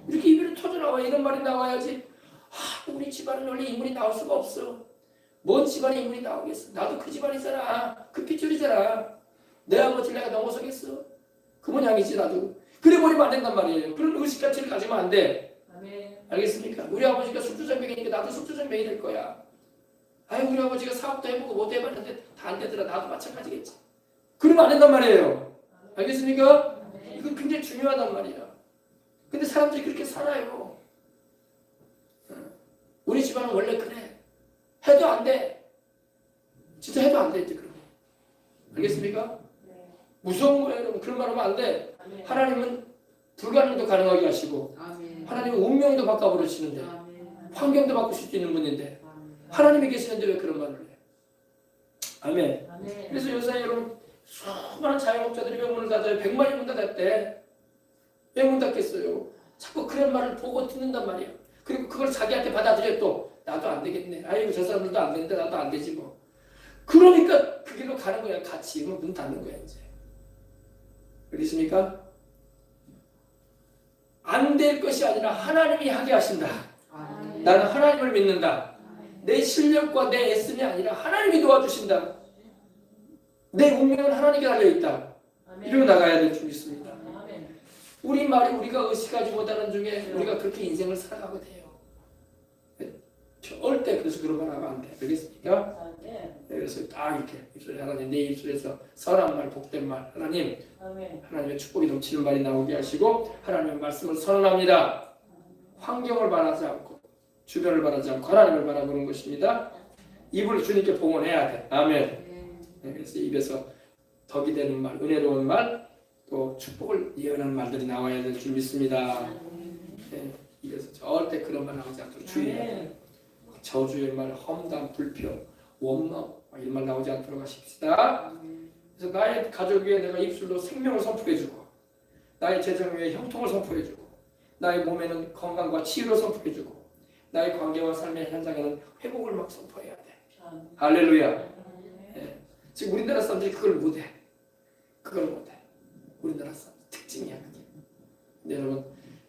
이렇게 입으로 터져나와. 이런 말이 나와야지. 우리 집안은 원래 인물이 나올 수가 없어. 뭔 집안에 인물이 나오겠어. 나도 그 집안이잖아. 그 핏줄이잖아. 내 아버지를 내가 넘어서겠어. 그 모양이지 나도. 그래 버리면 안 된단 말이에요. 그런 의식 자체를 가지면 안 돼. 알겠습니까? 우리 아버지가 숙주전병이니까 나도 숙주전병이 될 거야. 우리 아버지가 사업도 해보고 뭐도 해봤는데 다 안 되더라. 나도 마찬가지겠지. 그러면 안 된단 말이에요. 알겠습니까? 이건 굉장히 중요하단 말이야. 근데 사람들이 그렇게 살아요. 우리 집안은 원래 그래. 해도 안 돼. 진짜 해도 안 돼, 이제 그런 거. 알겠습니까? 무서운 거예요, 여러분. 그런 말 하면 안 돼. 하나님은 불가능도 가능하게 하시고, 하나님은 운명도 바꿔버리시는데, 환경도 바꾸실 수 있는 분인데, 하나님이 계시는데 왜 그런 말을 해? 아멘. 그래서 요새 여러분, 수많은 자영업자들이 왜 문을 닫아요? 100만이 문 닫았대. 왜 문 닫겠어요? 자꾸 그런 말을 보고 듣는단 말이야. 그리고 그걸 자기한테 받아들여 또 나도 안 되겠네. 아이고 저 사람들도 안 되는데 나도 안 되지 뭐. 그러니까 그 길로 가는 거야. 같이. 그럼 문 닫는 거야 이제. 그렇습니까? 안 될 것이 아니라 하나님이 하게 하신다. 나는 하나님을 믿는다. 내 실력과 내 애씀이 아니라 하나님이 도와주신다. 내 운명은 하나님께 달려있다. 이러고 나가야 될 줄 믿습니다. 우리 말이 우리가 의식하지 못하는 중에 우리가 그렇게 인생을 살아가고 돼요. 절대 그래서 그런 말 하면 안 돼. 알겠습니까? 그래서 딱 이렇게 입술에 하나님 내 입술에서 선한 말, 복된 말 하나님 하나님의 축복이 넘치는 말이 나오게 하시고 하나님의 말씀을 선언합니다. 환경을 바라지 않고 주변을 바라지 않고 하나님을 바라보는 것입니다. 입을 주님께 봉헌해야 돼. 아멘. 그래서 입에서 덕이 되는 말, 은혜로운 말, 또 축복을 예언하는 말들이 나와야 될 줄 믿습니다. 네, 입에서 절대 그런 말 나오지 않도록 주의해야 돼요. 저주의 말, 험담, 불평, 원망 이런 말 나오지 않도록 하십시다. 그래서 나의 가족 위에 내가 입술로 생명을 선포해주고 나의 재정 위에 형통을 선포해주고 나의 몸에는 건강과 치유를 선포해주고 나의 관계와 삶의 현장에는 회복을 막 선포해야 돼. 할렐루야. 네. 지금 우리나라 사람들이 그걸 못해. 그걸 못해. 우리나라 사람 특징이야 그게. 근데 여러분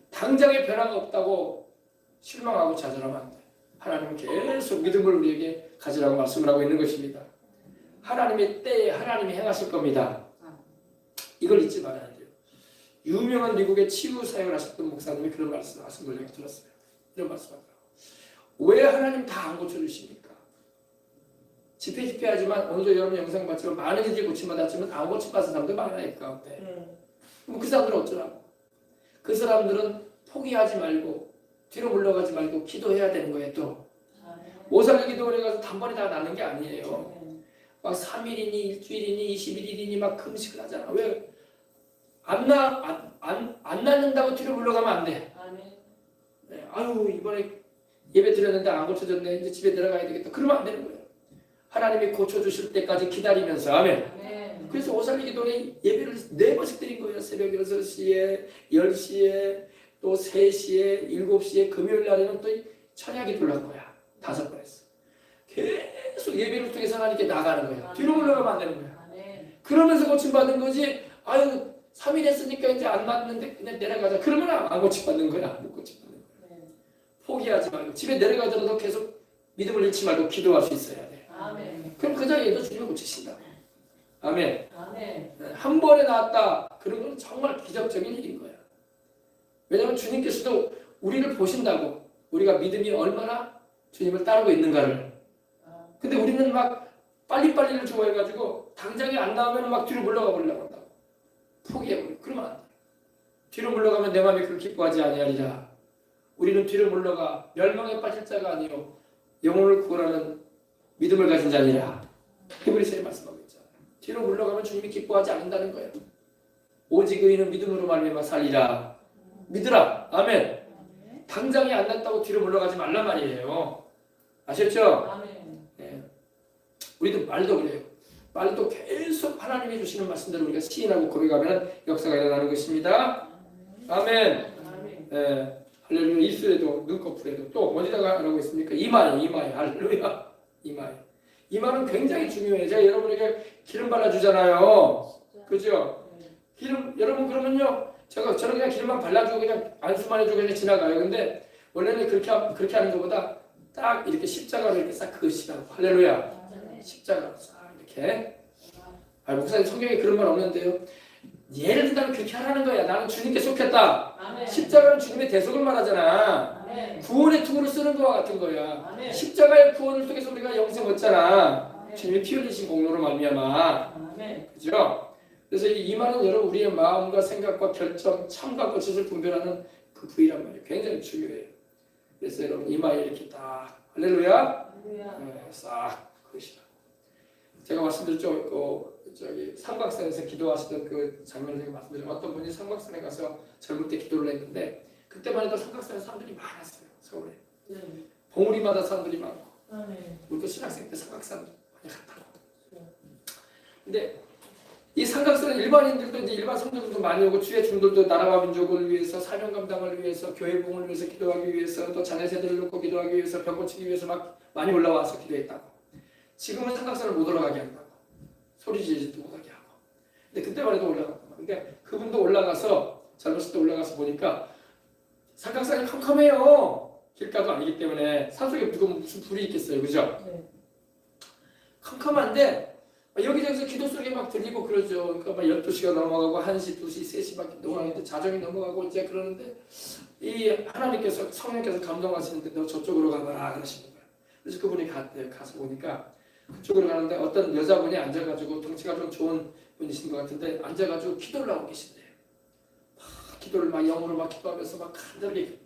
당장의 변화가 없다고 실망하고 좌절하면 안 돼. 하나님은 계속 믿음을 우리에게 가지라고 말씀을 하고 있는 것입니다. 하나님의 때에 하나님이 행하실 겁니다. 이걸 잊지 말아야 돼요. 유명한 미국의 치유 사역을 하셨던 목사님이 그런 말씀을 하신 걸 제가 들었어요. 이런 말씀하더라고요. 왜 하나님 다 안 고쳐주십니까? 집회하지만 오늘도 여러분 영상 봤지만 많은 이들이 고침받았지만 안 고침받은 사람도 많아요. 그 가운데. 그럼 그 사람들은 어쩌라고? 그 사람들은 포기하지 말고 뒤로 물러가지 말고 기도해야 되는 거예요. 또 오살리 기도원에 가서 단번에 다 낫는 게 아니에요. 막 3일이니 일주일이니 21일이니 막 금식을 하잖아. 왜? 안 낫는다고 뒤로 물러가면 안 돼. 네, 아유 이번에 예배 드렸는데 안 고쳐졌네. 이제 집에 들어가야 되겠다. 그러면 안 되는 거예요. 하나님이 고쳐주실 때까지 기다리면서. 아멘. 그래서 오살리 기도원에 예배를 4번씩 드린 거예요. 새벽 6시에 10시에 또 3시에 7시에 금요일 날에는 또 찬양이 돌아간 거야. 5번 했어. 계속 예배를 통해서 하나님께 나가는 거야. 뒤로 물러가면 안 되는 거야. 그러면서 고침받는 거지. 아유 3일 했으니까 이제 안 맞는데 그냥 내려가자. 그러면 안 고침받는 거야. 못 고침받는 거야. 포기하지 말고 집에 내려가더라도 계속 믿음을 잃지 말고 기도할 수 있어야 돼. 아멘. 그럼 그 자리에도 주님이 고치신다. 아멘. 아멘. 한 번에 나왔다. 그런 건 정말 기적적인 일인 거야. 왜냐하면 주님께서도 우리를 보신다고. 우리가 믿음이 얼마나 주님을 따르고 있는가를. 근데 우리는 막 빨리빨리를 좋아해가지고 당장에 안 나오면 막 뒤로 물러가 버리려고 한다고. 포기해버려. 그러면 안 돼. 뒤로 물러가면 내 마음이 그렇게 기뻐하지 아니하리라. 우리는 뒤로 물러가 멸망에 빠질 자가 아니요 영혼을 구원하는 믿음을 가진 자니라. 히브리서에 말씀하고 있잖아요. 뒤로 물러가면 주님이 기뻐하지 않는다는 거예요. 오직 의인은 믿음으로 말미암아 살리라. 믿으라. 아멘. 당장이 안 났다고 뒤로 물러가지 말란 말이에요. 아셨죠? 아멘. 네. 우리도 말도 그래요. 말도 계속 하나님이 주시는 말씀대로 우리가 시인하고 고백하면 역사가 일어나는 것입니다. 아멘. 네. 할렐루야. 입술에도 눈꺼풀에도 또 어디다가 하라고 했습니까? 이마에. 할렐루야. 이마는 굉장히 중요해요. 제가 여러분에게 기름 발라주잖아요. 그죠? 기름 여러분 그러면요. 제가 저는 그냥 기름만 발라주고 그냥 안수만 해주고 그냥 지나가요. 근데 원래는 그렇게 하는 것보다 딱 이렇게 십자가로 이렇게 싹 그으시라고. 할렐루야. 십자가로 싹 이렇게. 목사님 성경에 그런 말 없는데요. 예를 들자면 그렇게 하라는 거야. 나는 주님께 속했다. 아멘. 십자가는 주님의 대속을 말하잖아. 아멘. 구원의 투구를 쓰는 거와 같은 거야. 아멘. 십자가의 구원을 통해서 우리가 영생 얻잖아. 아멘. 주님이 피 흘리신 공로로 말미암아. 그죠? 그래서 이 말은 여러분 우리의 마음과 생각과 결정, 참과 거짓을 분별하는 그 부위란 말이에요. 굉장히 중요해요. 그래서 여러분 이마에 이렇게 딱 할렐루야. 네, 싹 그것이다. 제가 말씀드렸죠. 저기 삼각산에서 기도하시던 그 장면을 제가 말씀드렸죠. 어떤 분이 삼각산에 가서 젊을 때 기도를 했는데 그때만 해도 삼각산에 사람들이 많았어요. 서울에. 봉우리마다 사람들이 많고. 우리도 신학생 때 삼각산 많이 갔다고. 근데 이 삼각산은 일반인들도 이제 일반 성도들도 많이 오고 주의 종들도 나라와 민족을 위해서 사명 감당을 위해서 교회 부흥을 위해서 기도하기 위해서 또 자녀 세대를 놓고 기도하기 위해서 병 고치기 위해서 막 많이 올라와서 기도했다고. 지금은 삼각산을 못 올라가게 한다고. 소리 지르지도 못하게 하고. 근데 그때만 해도 올라갔단 말이에요. 근데 그분도 올라가서 젊었을 때 올라가서 보니까 삼각산이 컴컴해요. 길가도 아니기 때문에 산속에 무슨 불이 있겠어요. 그죠? 컴컴한데 여기저기서 기도 소리가 막 들리고 그러죠. 그러니까 막 12시가 넘어가고 1시, 2시, 3시 막 넘어가는데 자정이 넘어가고 이제 그러는데 이 하나님께서 성령께서 감동하시는데 너 저쪽으로 가봐라 그러시는 거예요. 그래서 그분이 갔대요. 가서 보니까 그쪽으로 가는데 어떤 여자분이 앉아가지고 덩치가 좀 좋은 분이신 것 같은데 앉아가지고 기도를 하고 계신대요. 막 기도를 막 영어로 막 기도하면서 막 간절히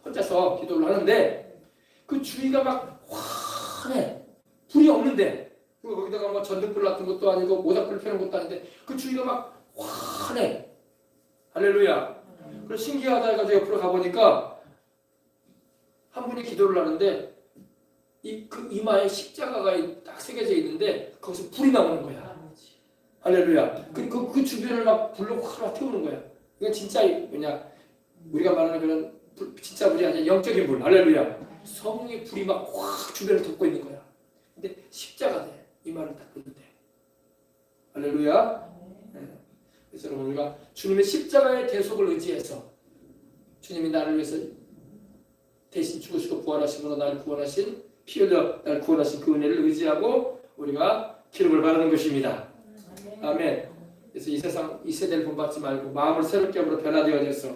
혼자서 기도를 하는데 그 주위가 막 환해. 불이 없는데 거기다가 뭐 전등불 같은 것도 아니고 모닥불 펴는 것도 아닌데 그 주위가 막 환해. 할렐루야. 그래서 신기하다 해가지고 옆으로 가보니까 한 분이 기도를 하는데 그 이마에 십자가가 딱 새겨져 있는데 거기서 불이 나오는 거야. 할렐루야. 그 주변을 막 불로 확 태우는 거야. 이건 진짜 뭐냐 우리가 말하는 그런 진짜 불이 아니라 영적인 불. 할렐루야. 성령의 불이 막 확 주변을 덮고 있는 거야. 근데 십자가 돼. 이마를 닦고 있는데. 할렐루야. 네. 그래서 여러분 우리가 주님의 십자가의 대속을 의지해서 주님이 나를 위해서 대신 죽으시고 부활하심으로 나를 구원하신 피 흘려 나를 구원하신 그 은혜를 의지하고 우리가 기름을 바르는 것입니다. 아멘. 그래서 이 세상 이 세대를 본받지 말고 마음을 새롭게 함으로 변화되어져서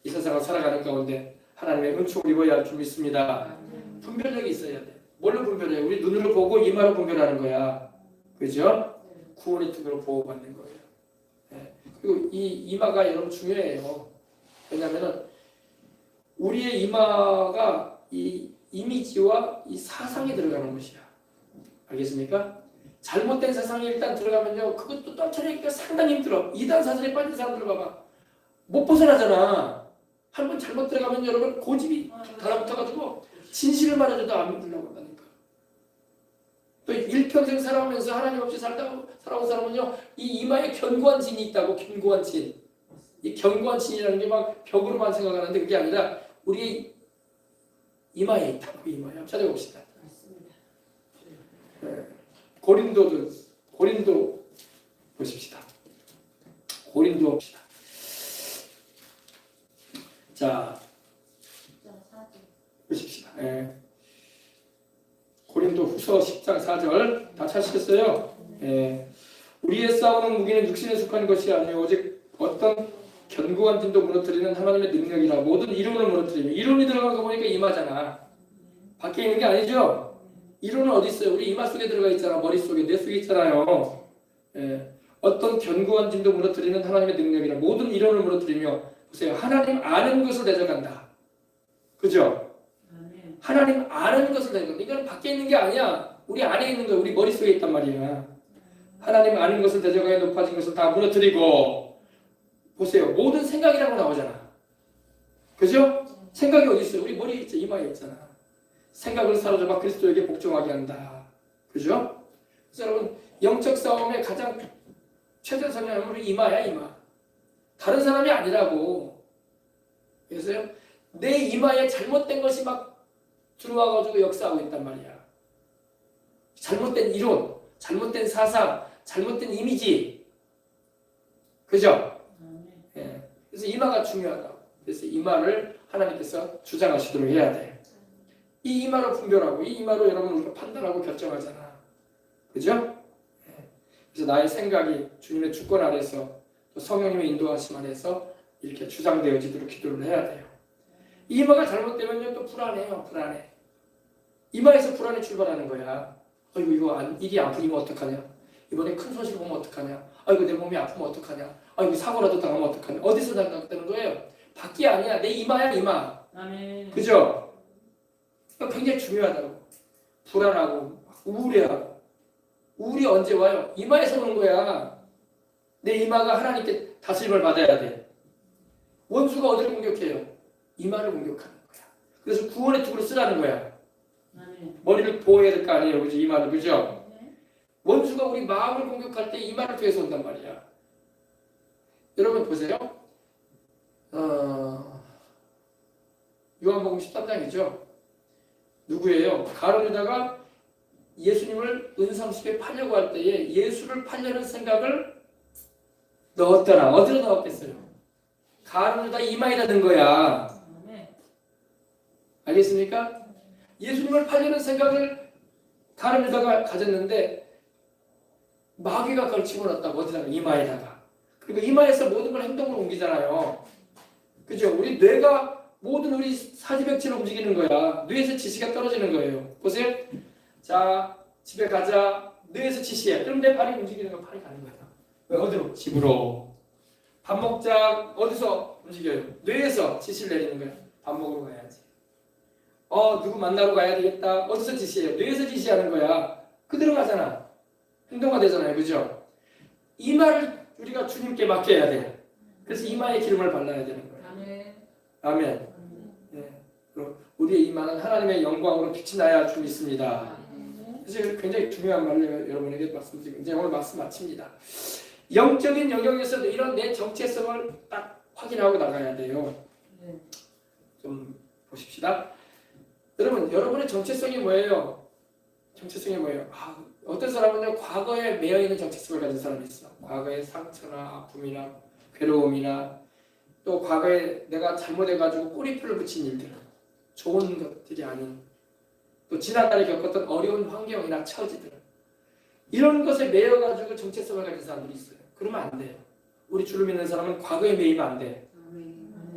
이 세상을 살아가는 가운데 하나님의 은총을 입어야 할 줄 믿습니다. 분별력이 있어야 돼. 뭘로 분별해요? 우리 눈으로 보고 이마로 분별하는 거야. 그죠? 구원의 뜻으로 보호받는 거예요. 네. 그리고 이 이마가 여러분 중요해요. 왜냐하면 우리의 이마가 이 이미지와 이 사상이 들어가는 것이야. 알겠습니까? 잘못된 사상이 일단 들어가면요. 그것도 떨쳐내기가 상당히 힘들어. 이단 사상에 빠진 사람들 봐봐. 못 벗어나잖아. 한 번 잘못 들어가면 여러분 고집이 달라붙어가지고 진실을 말해줘도 안 믿으려고 한다니까. 또 일평생 살아오면서 하나님 없이 살아온 사람은요. 이 이마에 견고한 진이 있다고. 견고한 진. 이 견고한 진이라는 게 막 벽으로만 생각하는데 그게 아니라 우리 이마에 있다고. 이마에 한번 찾아봅시다. 네. 고린도 보십시다. 고린도 봅시다. 자, 보십시다. 네. 고린도 후서 10장 4절 다 찾으셨어요? 네. 우리의 싸우는 무기는 육신에 속한 것이 아니요 오직 어떤 견고한 진도 무너뜨리는 하나님의 능력이라. 모든 이론을 무너뜨리면 이론이 들어간 거 보니까 이마잖아. 밖에 있는 게 아니죠? 이론은 어디 있어요? 우리 이마 속에 들어가 있잖아. 머릿속에 뇌 속에 있잖아요. 예. 어떤 견고한 진도 무너뜨리는 하나님의 능력이라. 모든 이론을 무너뜨리며 보세요. 하나님 아는 것을 대적한다. 그죠? 하나님 아는 것을 대적한다. 이건 밖에 있는 게 아니야. 우리 안에 있는 거야. 우리 머릿속에 있단 말이야. 하나님 아는 것을 대적하여 높아진 것을 다 무너뜨리고. 보세요. 모든 생각이라고 나오잖아. 그죠? 생각이 어디 있어요? 우리 머리에 있죠. 이마에 있잖아. 생각을 사로잡아 그리스도에게 복종하게 한다. 그죠? 그래서 여러분 영적 싸움의 가장 최전선은 우리 이마야. 이마. 다른 사람이 아니라고. 그래서요 내 이마에 잘못된 것이 막 들어와가지고 역사하고 있단 말이야. 잘못된 이론, 잘못된 사상, 잘못된 이미지. 그죠? 예. 그래서 이마가 중요하다. 그래서 이마를 하나님께서 주장하시도록 해야 돼. 이 이마로 분별하고 이 이마로 여러분 우리가 판단하고 결정하잖아. 그죠? 그래서 나의 생각이 주님의 주권 아래서 또 성령님의 인도하심 안에서 이렇게 주장되어지도록 기도를 해야 돼요. 이 이마가 잘못되면요 또 불안해요. 불안해. 이마에서 불안이 출발하는 거야. 아이고 일이 안 풀리면 어떡하냐. 이번에 큰 소식 보면 어떡하냐. 아이고 내 몸이 아프면 어떡하냐. 아이고 사고라도 당하면 어떡하냐. 어디서 당하는 거예요? 밖이 아니야. 내 이마야, 이마. 아멘. 그죠? 굉장히 중요하다고. 불안하고 우울해하고. 우울이 언제 와요? 이마에서 오는 거야. 내 이마가 하나님께 다스림을 받아야 돼. 원수가 어디를 공격해요? 이마를 공격하는 거야. 그래서 구원의 투구를 쓰라는 거야. 아멘. 머리를 보호해야 될 거 아니에요, 그죠? 이마를, 그죠? 원수가 우리 마음을 공격할 때 이마를 통해서 온단 말이야. 여러분 보세요. 요한복음 13장이죠. 누구예요? 가룟 유다가 예수님을 은상식에 팔려고 할 때에 예수를 팔려는 생각을 넣었더라. 어디로 넣었겠어요? 가룟 유다 이마에다 넣은 거야. 알겠습니까? 예수님을 팔려는 생각을 가룟 유다가 가졌는데 마귀가 그걸 집어넣었다고. 어디다가? 이마에다가. 그리고 이마에서 모든 걸 행동으로 옮기잖아요. 그죠? 우리 뇌가 모든 우리 사지백체를 움직이는 거야. 뇌에서 지시가 떨어지는 거예요. 보세요. 자, 집에 가자. 뇌에서 지시해. 그럼 내 발이 움직이는 거 팔이 가는 거야. 왜? 어디로? 집으로. 밥 먹자. 어디서 움직여요? 뇌에서 지시를 내리는 거야. 밥 먹으러 가야지. 누구 만나러 가야 되겠다. 어디서 지시해요? 뇌에서 지시하는 거야. 그대로 가잖아. 행동화 되잖아요. 그죠? 이마를 우리가 주님께 맡겨야 돼. 그래서 이마에 기름을 발라야 되는 거예요. 아멘. 아멘. 네. 우리의 이마는 하나님의 영광으로 빛이 나야 좀 있습니다. 그래서 굉장히 중요한 말을 여러분에게 말씀드리고 이제 오늘 말씀 마칩니다. 영적인 영역에서도 이런 내 정체성을 딱 확인하고 나가야 돼요. 좀 보십시다. 여러분, 여러분의 정체성이 뭐예요? 정체성이 뭐예요? 어떤 사람은요, 과거에 매여있는 정체성을 가진 사람이 있어. 과거의 상처나 아픔이나 괴로움이나 또 과거에 내가 잘못해가지고 꼬리표를 붙인 일들, 좋은 것들이 아닌 또 지난날에 겪었던 어려운 환경이나 처지들, 이런 것에 매여가지고 정체성을 가진 사람들이 있어요. 그러면 안 돼요. 우리 주를 믿는 사람은 과거에 매이면 안 돼.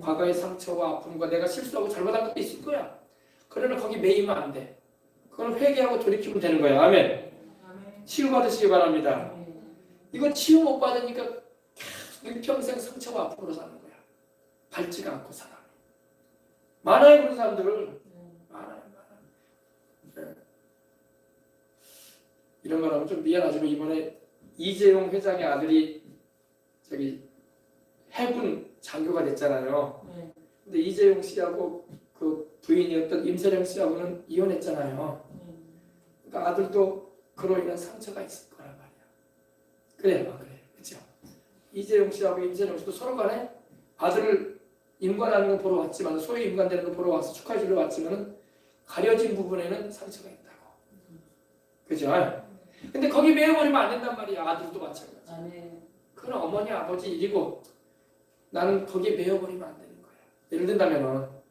과거의 상처와 아픔과 내가 실수하고 잘못한 것도 있을 거야. 그러나 거기 매이면 안 돼. 그건 회개하고 돌이키면 되는 거예요. 아멘. 치유받으시기 바랍니다. 이건 치유 못 받으니까 계속 평생 상처와 아픔으로 사는 거야. 밟지가 않고 살아. 많아요, 그런 사람들은. 많아요. 네. 이런 거라면 좀 미안하지만 이번에 이재용 회장의 아들이 해군 장교가 됐잖아요. 근데 이재용 씨하고 그 부인이었던 임세령 씨하고는 이혼했잖아요. 그러니까 아들도 그로 인한 상처가 있을 거란 말이야. 그래요. 그렇죠? 이재용 씨하고 임세령 씨도 서로 간에 아들을 임관하는 거 보러 왔지만, 소위 임관되는 거 보러 와서 축하해 주러 왔지만 가려진 부분에는 상처가 있다고. 그죠? 근데 거기 매여버리면 안 된단 말이야. 아들도 마찬가지. 그건 어머니 아버지 일이고 나는 거기에 매여버리면 안 되는 거야. 예를 든다면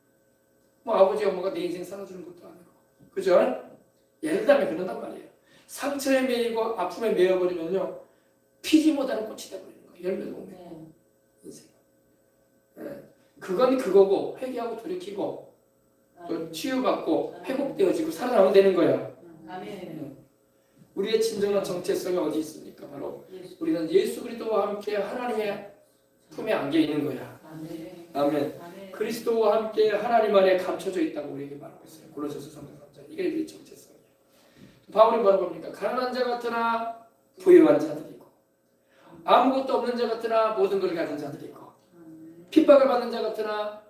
뭐 아버지 어머가 내 인생 살아주는 것도 아니고, 그죠? 예를 들면 그런단 말이에요. 상처에 매이고 아픔에 매여버리면요, 피지 못하는 꽃이 되어버리는 거예요. 열매도 못 맺고 인생. 네. 그건 그거고 회개하고 돌이키고 또 치유받고 회복되어지고 살아나면 되는 거야. 아멘. 우리의 진정한 정체성이 어디 있습니까? 바로 우리는 예수 그리스도와 함께 하나님의 품에 안겨 있는 거야. 아멘. 그리스도와 함께 하나님 안에 감춰져 있다고 우리에게 말하고 있어요. 골로새서 3장 3절. 이게 우리의 정체성이에요. 바울이 뭐라고 합니까? 가난한 자 같으나 부유한 자들이 있고, 아무것도 없는 자 같으나 모든 걸 가진 자들이 있고, 핍박을 받는 자 같으나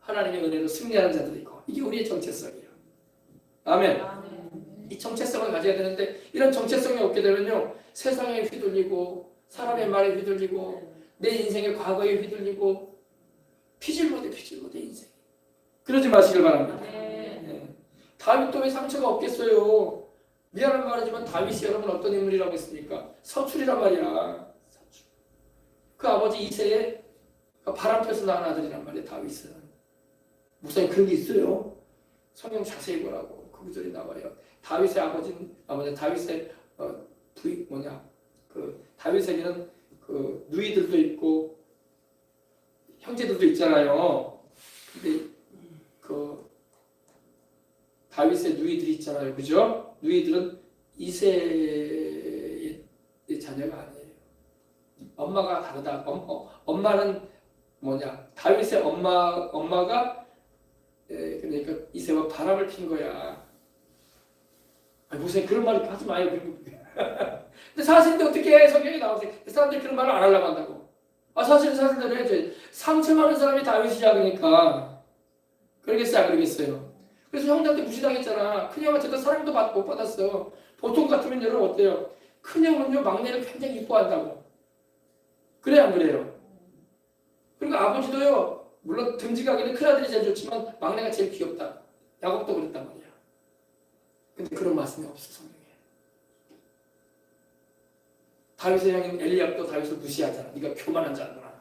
하나님의 은혜로 승리하는 자들이 있고, 이게 우리의 정체성이에요. 아멘. 이 정체성을 가져야 되는데 이런 정체성이 없게 되면요, 세상에 휘둘리고 사람의 말에 휘둘리고 내 인생의 과거에 휘둘리고 피질 못해 인생. 그러지 마시길 바랍니다. 네. 다윗도 왜 상처가 없겠어요? 미안한 말이지만 다윗이 여러분 어떤 인물이라고 했습니까? 서출이란 말이야. 서출. 그 아버지 이새의 바람펴서 낳은 아들이란 말이야. 다윗은. 목사님 그런 게 있어요? 성경 자세히 보라고. 그 구절이 나와요. 다윗의 아버지 다윗의 부인 다윗에게는 그 누이들도 있고 형제들도 있잖아요. 근데 그 다윗의 누이들이 있잖아요, 그죠? 누이들은 이새의 자녀가 아니에요. 엄마가 다르다. 엄마는 다윗의 엄마가 그러니까 이새와 바람을 핀 거야. 아니, 목사님 그런 말 하지 마요. 근데 사실인데 어떻게 성경에 나오지? 사람들이 그런 말을 안 하려고 한다고. 사실대로 해야지. 상처 많은 사람이 다윗이야 그러니까. 그러겠어요, 안 그러겠어요? 그래서 형들한테 무시당했잖아. 큰형은 어쨌든 사랑도 못 받았어. 보통 같으면 여러분 어때요? 큰형은요 막내를 굉장히 이뻐한다고. 그래 안 그래요? 그리고 아버지도요 물론 듬직하게는 큰아들이 제일 좋지만 막내가 제일 귀엽다. 야곱도 그랬단 말이야. 근데 그런 말씀이 없어 성경에. 다윗의 형인 엘리압도 다윗을 무시하잖아. 네가 교만한 자구나.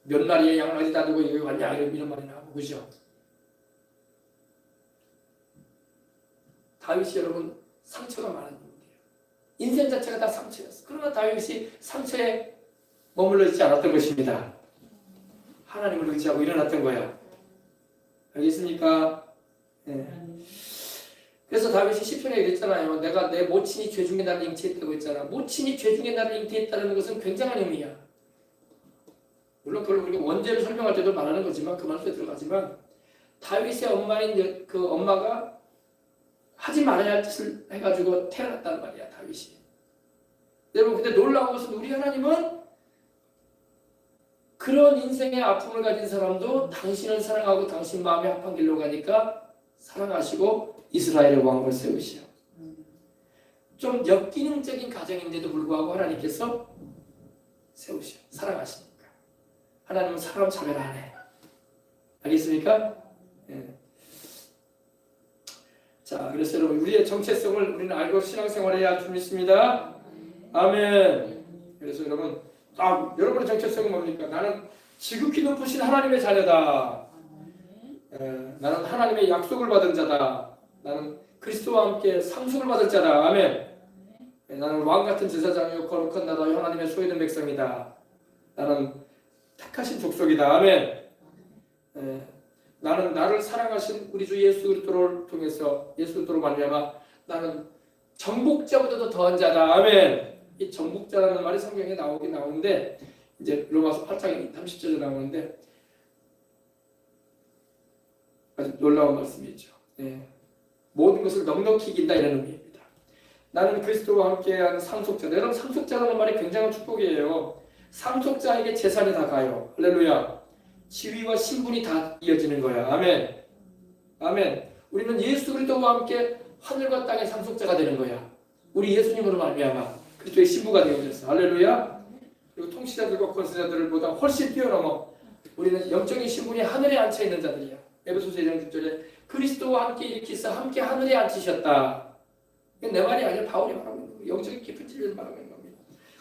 몇 마리의 양을 어디다 두고 여기 왔냐 이런 말이나 하고 그죠? 다윗이 여러분 상처가 많은 인물이에요. 인생 자체가 다 상처였어. 그러나 다윗이 상처에 머물러 있지 않았던 것입니다. 하나님을 의지하고 일어났던 거야. 알겠습니까? 네. 그래서 다윗이 시편에 이랬잖아요. 내가 내 모친이 죄 중에 나를 잉태했다고 했잖아. 모친이 죄 중에 나를 잉태했다는 것은 굉장한 의미야. 물론 그걸 우리가 원죄를 설명할 때도 말하는 거지만 그 말씀에 들어가지만 다윗의 엄마인 그 엄마가 하지 말아야 할 짓을 해가지고 태어났단 말이야 다윗이. 여러분 근데 놀라운 것은 우리 하나님은 그런 인생의 아픔을 가진 사람도 당신을 사랑하고 당신 마음에 합한 길로 가니까 사랑하시고 이스라엘의 왕을 세우시오. 좀 역기능적인 가정인데도 불구하고 하나님께서 세우시오. 사랑하시니까. 하나님은 사람 차별 안 해. 알겠습니까? 예. 자, 그래서 여러분 우리의 정체성을 우리는 알고 신앙생활해야 할 줄 믿습니다. 아멘. 그래서 여러분 여러분의 정체성은 뭡니까? 나는 지극히 높으신 하나님의 자녀다. 나는 하나님의 약속을 받은 자다. 나는 그리스도와 함께 상속을 받을 자다. 아멘. 나는 왕같은 제사장이요 거룩한 나라와 하나님의 소유된 백성이다. 나는 택하신 족속이다. 아멘. 나는 나를 사랑하신 우리 주 예수 그리스도를 통해서 예수 그리스도로 말미암아 나는 정복자보다도 더한 자다. 아멘. 이 정복자라는 말이 성경에 나오긴 나오는데 이제 로마서 8장 30절에 나오는데 아주 놀라운 말씀이죠. 모든 것을 넉넉히 이긴다 이런 의미입니다. 나는 그리스도와 함께한 상속자. 여러분 상속자라는 말이 굉장한 축복이에요. 상속자에게 재산이 다 가요. 할렐루야. 지위와 신분이 다 이어지는 거야. 아멘. 아멘. 우리는 예수 그리스도와 함께 하늘과 땅의 상속자가 되는 거야. 우리 예수님으로 말미암아 그리스도의 신부가 되어졌어. 할렐루야. 그리고 통치자들과 권세자들보다 훨씬 뛰어넘어 우리는 영적인 신분이 하늘에 앉혀 있는 자들이야. 에베소서 2장 6절에 그리스도와 함께 일으키사 함께 하늘에 앉히셨다. 이건 내 말이 아니라 바울이 말하고 있는 거예요. 영적인 깊은 진리를 말하고 있는 겁니다.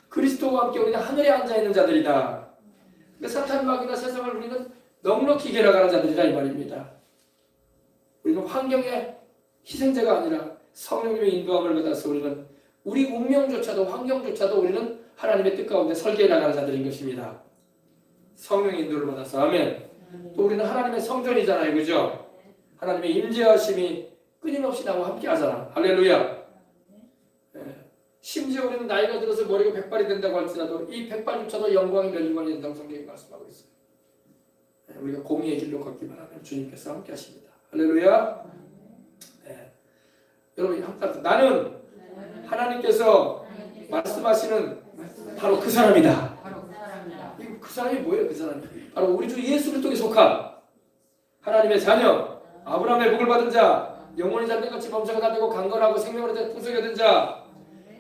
그리스도와 함께 우리는 하늘에 앉아 있는 자들이다. 그러니까 사탄 마귀나 세상을 우리는 넉넉히 괴락하는 자들이다 이 말입니다. 우리는 환경의 희생자가 아니라 성령님의 인도함을 받아서 우리는 우리 운명조차도 환경조차도 우리는 하나님의 뜻 가운데 설계해 나가는 자들인 것입니다. 성령의 인도를 받아서 아멘. 또 우리는 하나님의 성전이잖아요. 그죠? 하나님의 임재하심이 끊임없이 나와 함께 하잖아. 할렐루야. 심지어 우리는 나이가 들어서 머리가 백발이 된다고 할지라도 이 백발조차도 영광이 멸류관이 된다고 성경이 말씀하고 있어요. 우리가 공의의 길로 걷기만 하면 주님께서 함께 하십니다. 할렐루야. 여러분 함께 나는 하나님께서 말씀하시는 바로 그 사람이다. 그 사람이 뭐예요? 그 사람이 바로 우리 주 예수 그리스도에 속한 하나님의 자녀, 아브라함의 복을 받은 자, 영원히 잠깐같이 범사가 다 되고 강건하고 생명으로 풍성히 얻은 자,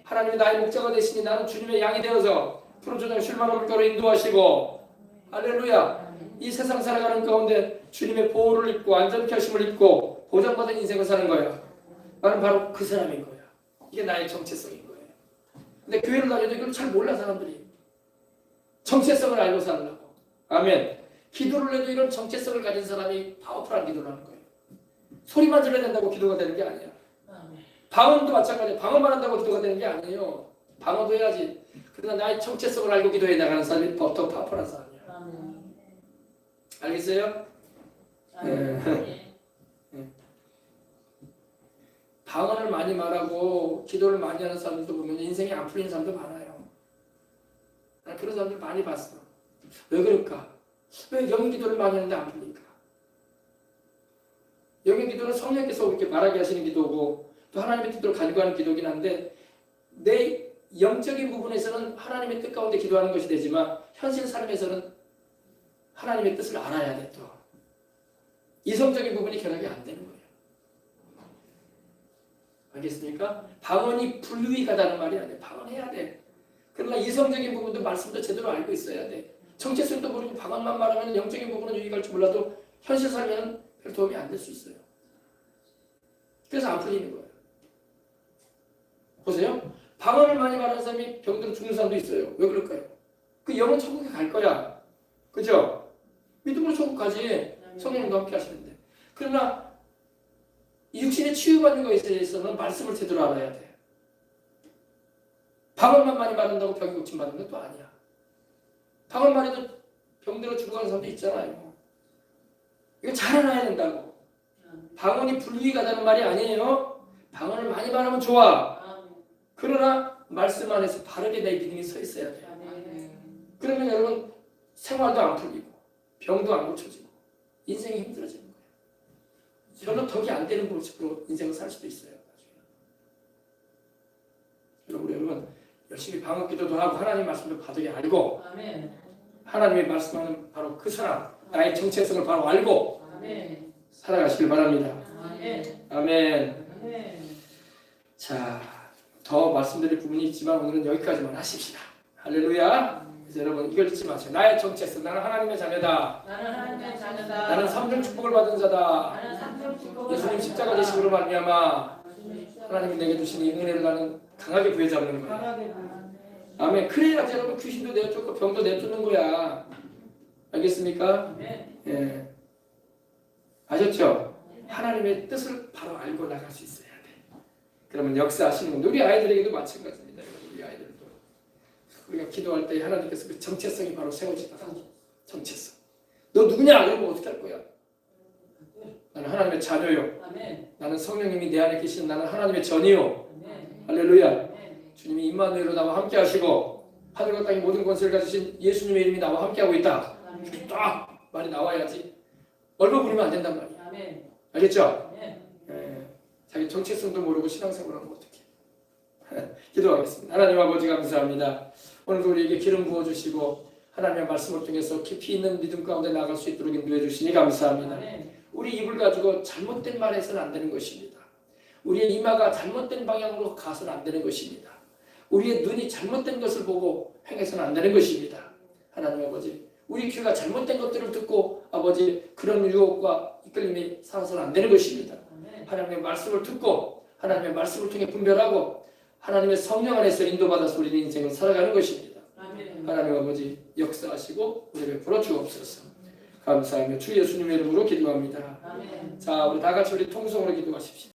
하나님이 나의 목자가 되시니 나는 주님의 양이 되어서 푸른 초장 쉴만한 물가로 인도하시고, 할렐루야. 이 세상 살아가는 가운데 주님의 보호를 입고 안전케 하심을 입고 보장받은 인생을 사는 거야. 나는 바로 그 사람인 거야. 이게 나의 정체성인 거예요. 근데 교회를 다녀도 이걸 잘 몰라 사람들이. 정체성을 알고 살려고. 아멘. 기도를 해도 이런 정체성을 가진 사람이 파워풀한 기도를 하는 거예요. 소리만 질러야 된다고 기도가 되는 게 아니야. 방언도 마찬가지야. 방언만 한다고 기도가 되는 게 아니에요. 방언도 해야지. 그러나 나의 정체성을 알고 기도해 나가는 사람이 더 파워풀한 사람이야. 알겠어요? 네. 방언을 많이 말하고 기도를 많이 하는 사람들도 보면 인생이 안 풀리는 사람도 많아요. 난 그런 사람들 많이 봤어. 왜 그럴까? 왜 영의 기도를 많이 하는데 안 풀립니까? 영의 기도는 성령께서 이렇게 말하게 하시는 기도고 또 하나님의 뜻대로 가지고 하는 기도긴 한데 내 영적인 부분에서는 하나님의 뜻 가운데 기도하는 것이 되지만 현실 삶에서는 하나님의 뜻을 알아야 돼 또. 이성적인 부분이 결합이 안 되는 거예요. 알겠습니까? 방언이 불유익하다는 말이 아니에요. 방언해야 돼. 그러나 이성적인 부분도 말씀도 제대로 알고 있어야 돼. 정체성도 모르고 방언만 말하면 영적인 부분은 유익할 줄 몰라도 현실 삶에는 별 도움이 안 될 수 있어요. 그래서 안 풀리는 거예요. 보세요. 방언을 많이 말하는 사람이 병들어 죽는 사람도 있어요. 왜 그럴까요? 그 영은 천국에 갈 거야. 그죠? 믿음으로 천국 가지. 성령님과 함께 하시는데. 그러나 육신의 치유받는 것에 대해서는 말씀을 제대로 알아야 돼. 방언만 많이 말한다고 병이 고침받는 것도 아니야. 방언만 해도 병들어 죽어가는 사람도 있잖아요. 이거 잘 알아야 된다고. 방언이 불유익하다는 말이 아니에요. 방언을 많이 말하면 좋아. 그러나 말씀 안에서 바르게 내 믿음이 서 있어야 돼요. 그러면 여러분 생활도 안 풀리고 병도 안 고쳐지고 인생이 힘들어지는 거예요. 별로 덕이 안 되는 모습으로 인생을 살 수도 있어요. 여러분 열심히 방언 기도도 하고 하나님 말씀도 바르게 알고 하나님의 말씀하는 바로 그 사람 나의 정체성을 바로 알고 살아가시길 바랍니다. 아멘. 자, 더 말씀드릴 부분이 있지만 오늘은 여기까지만 하십시다. 할렐루야. 그래서 여러분 이걸 잊지 마세요. 나의 정체성 나는 하나님의 자녀다. 나는 삼중 축복을 받은 자다. 예수님 십자가 되심으로 말미암아 하나님이 내게 주신 이 은혜를 나는 강하게 부여잡는 거예요. 아멘. 그래야 여러분 귀신도 내쫓고 병도 내쫓는 거야. 알겠습니까? 예. 아셨죠? 하나님의 뜻을 바로 알고 나갈 수 있어야 돼. 그러면 역사하시는 분 우리 아이들에게도 마찬가지입니다. 우리 아이들도 우리가 기도할 때 하나님께서 그 정체성이 바로 세워지다. 정체성. 너 누구냐? 이러면 어떻게 할 거야? 나는 하나님의 자녀요. 나는 성령님이 내 안에 계신 나는 하나님의 전이요. 할렐루야. 주님이 임마누엘로 나와 함께 하시고 하늘과 땅의 모든 권세를 가지신 예수님의 이름이 나와 함께하고 있다. 이렇게 딱 말이 나와야지 얼마 부리면 안 된단 말이야. 알겠죠? 자기 정체성도 모르고 신앙생활을 하면 어떡해. 기도하겠습니다. 하나님 아버지 감사합니다. 오늘도 우리에게 기름 부어주시고 하나님의 말씀을 통해서 깊이 있는 믿음 가운데 나갈 수 있도록 인도해 주시니 감사합니다. 우리 입을 가지고 잘못된 말 해서는 안 되는 것입니다. 우리의 이마가 잘못된 방향으로 가서는 안 되는 것입니다. 우리의 눈이 잘못된 것을 보고 행해서는 안 되는 것입니다. 하나님 아버지 우리 귀가 잘못된 것들을 듣고 아버지 그런 유혹과 이끌림이 살아서는 안 되는 것입니다. 하나님의 말씀을 듣고 하나님의 말씀을 통해 분별하고 하나님의 성령 안에서 인도받아서 우리는 인생을 살아가는 것입니다. 하나님 아버지 역사하시고 우리를 풀어주옵소서. 감사하며 주 예수님의 이름으로 기도합니다. 자 우리 다 같이 우리 통성으로 기도하십시오.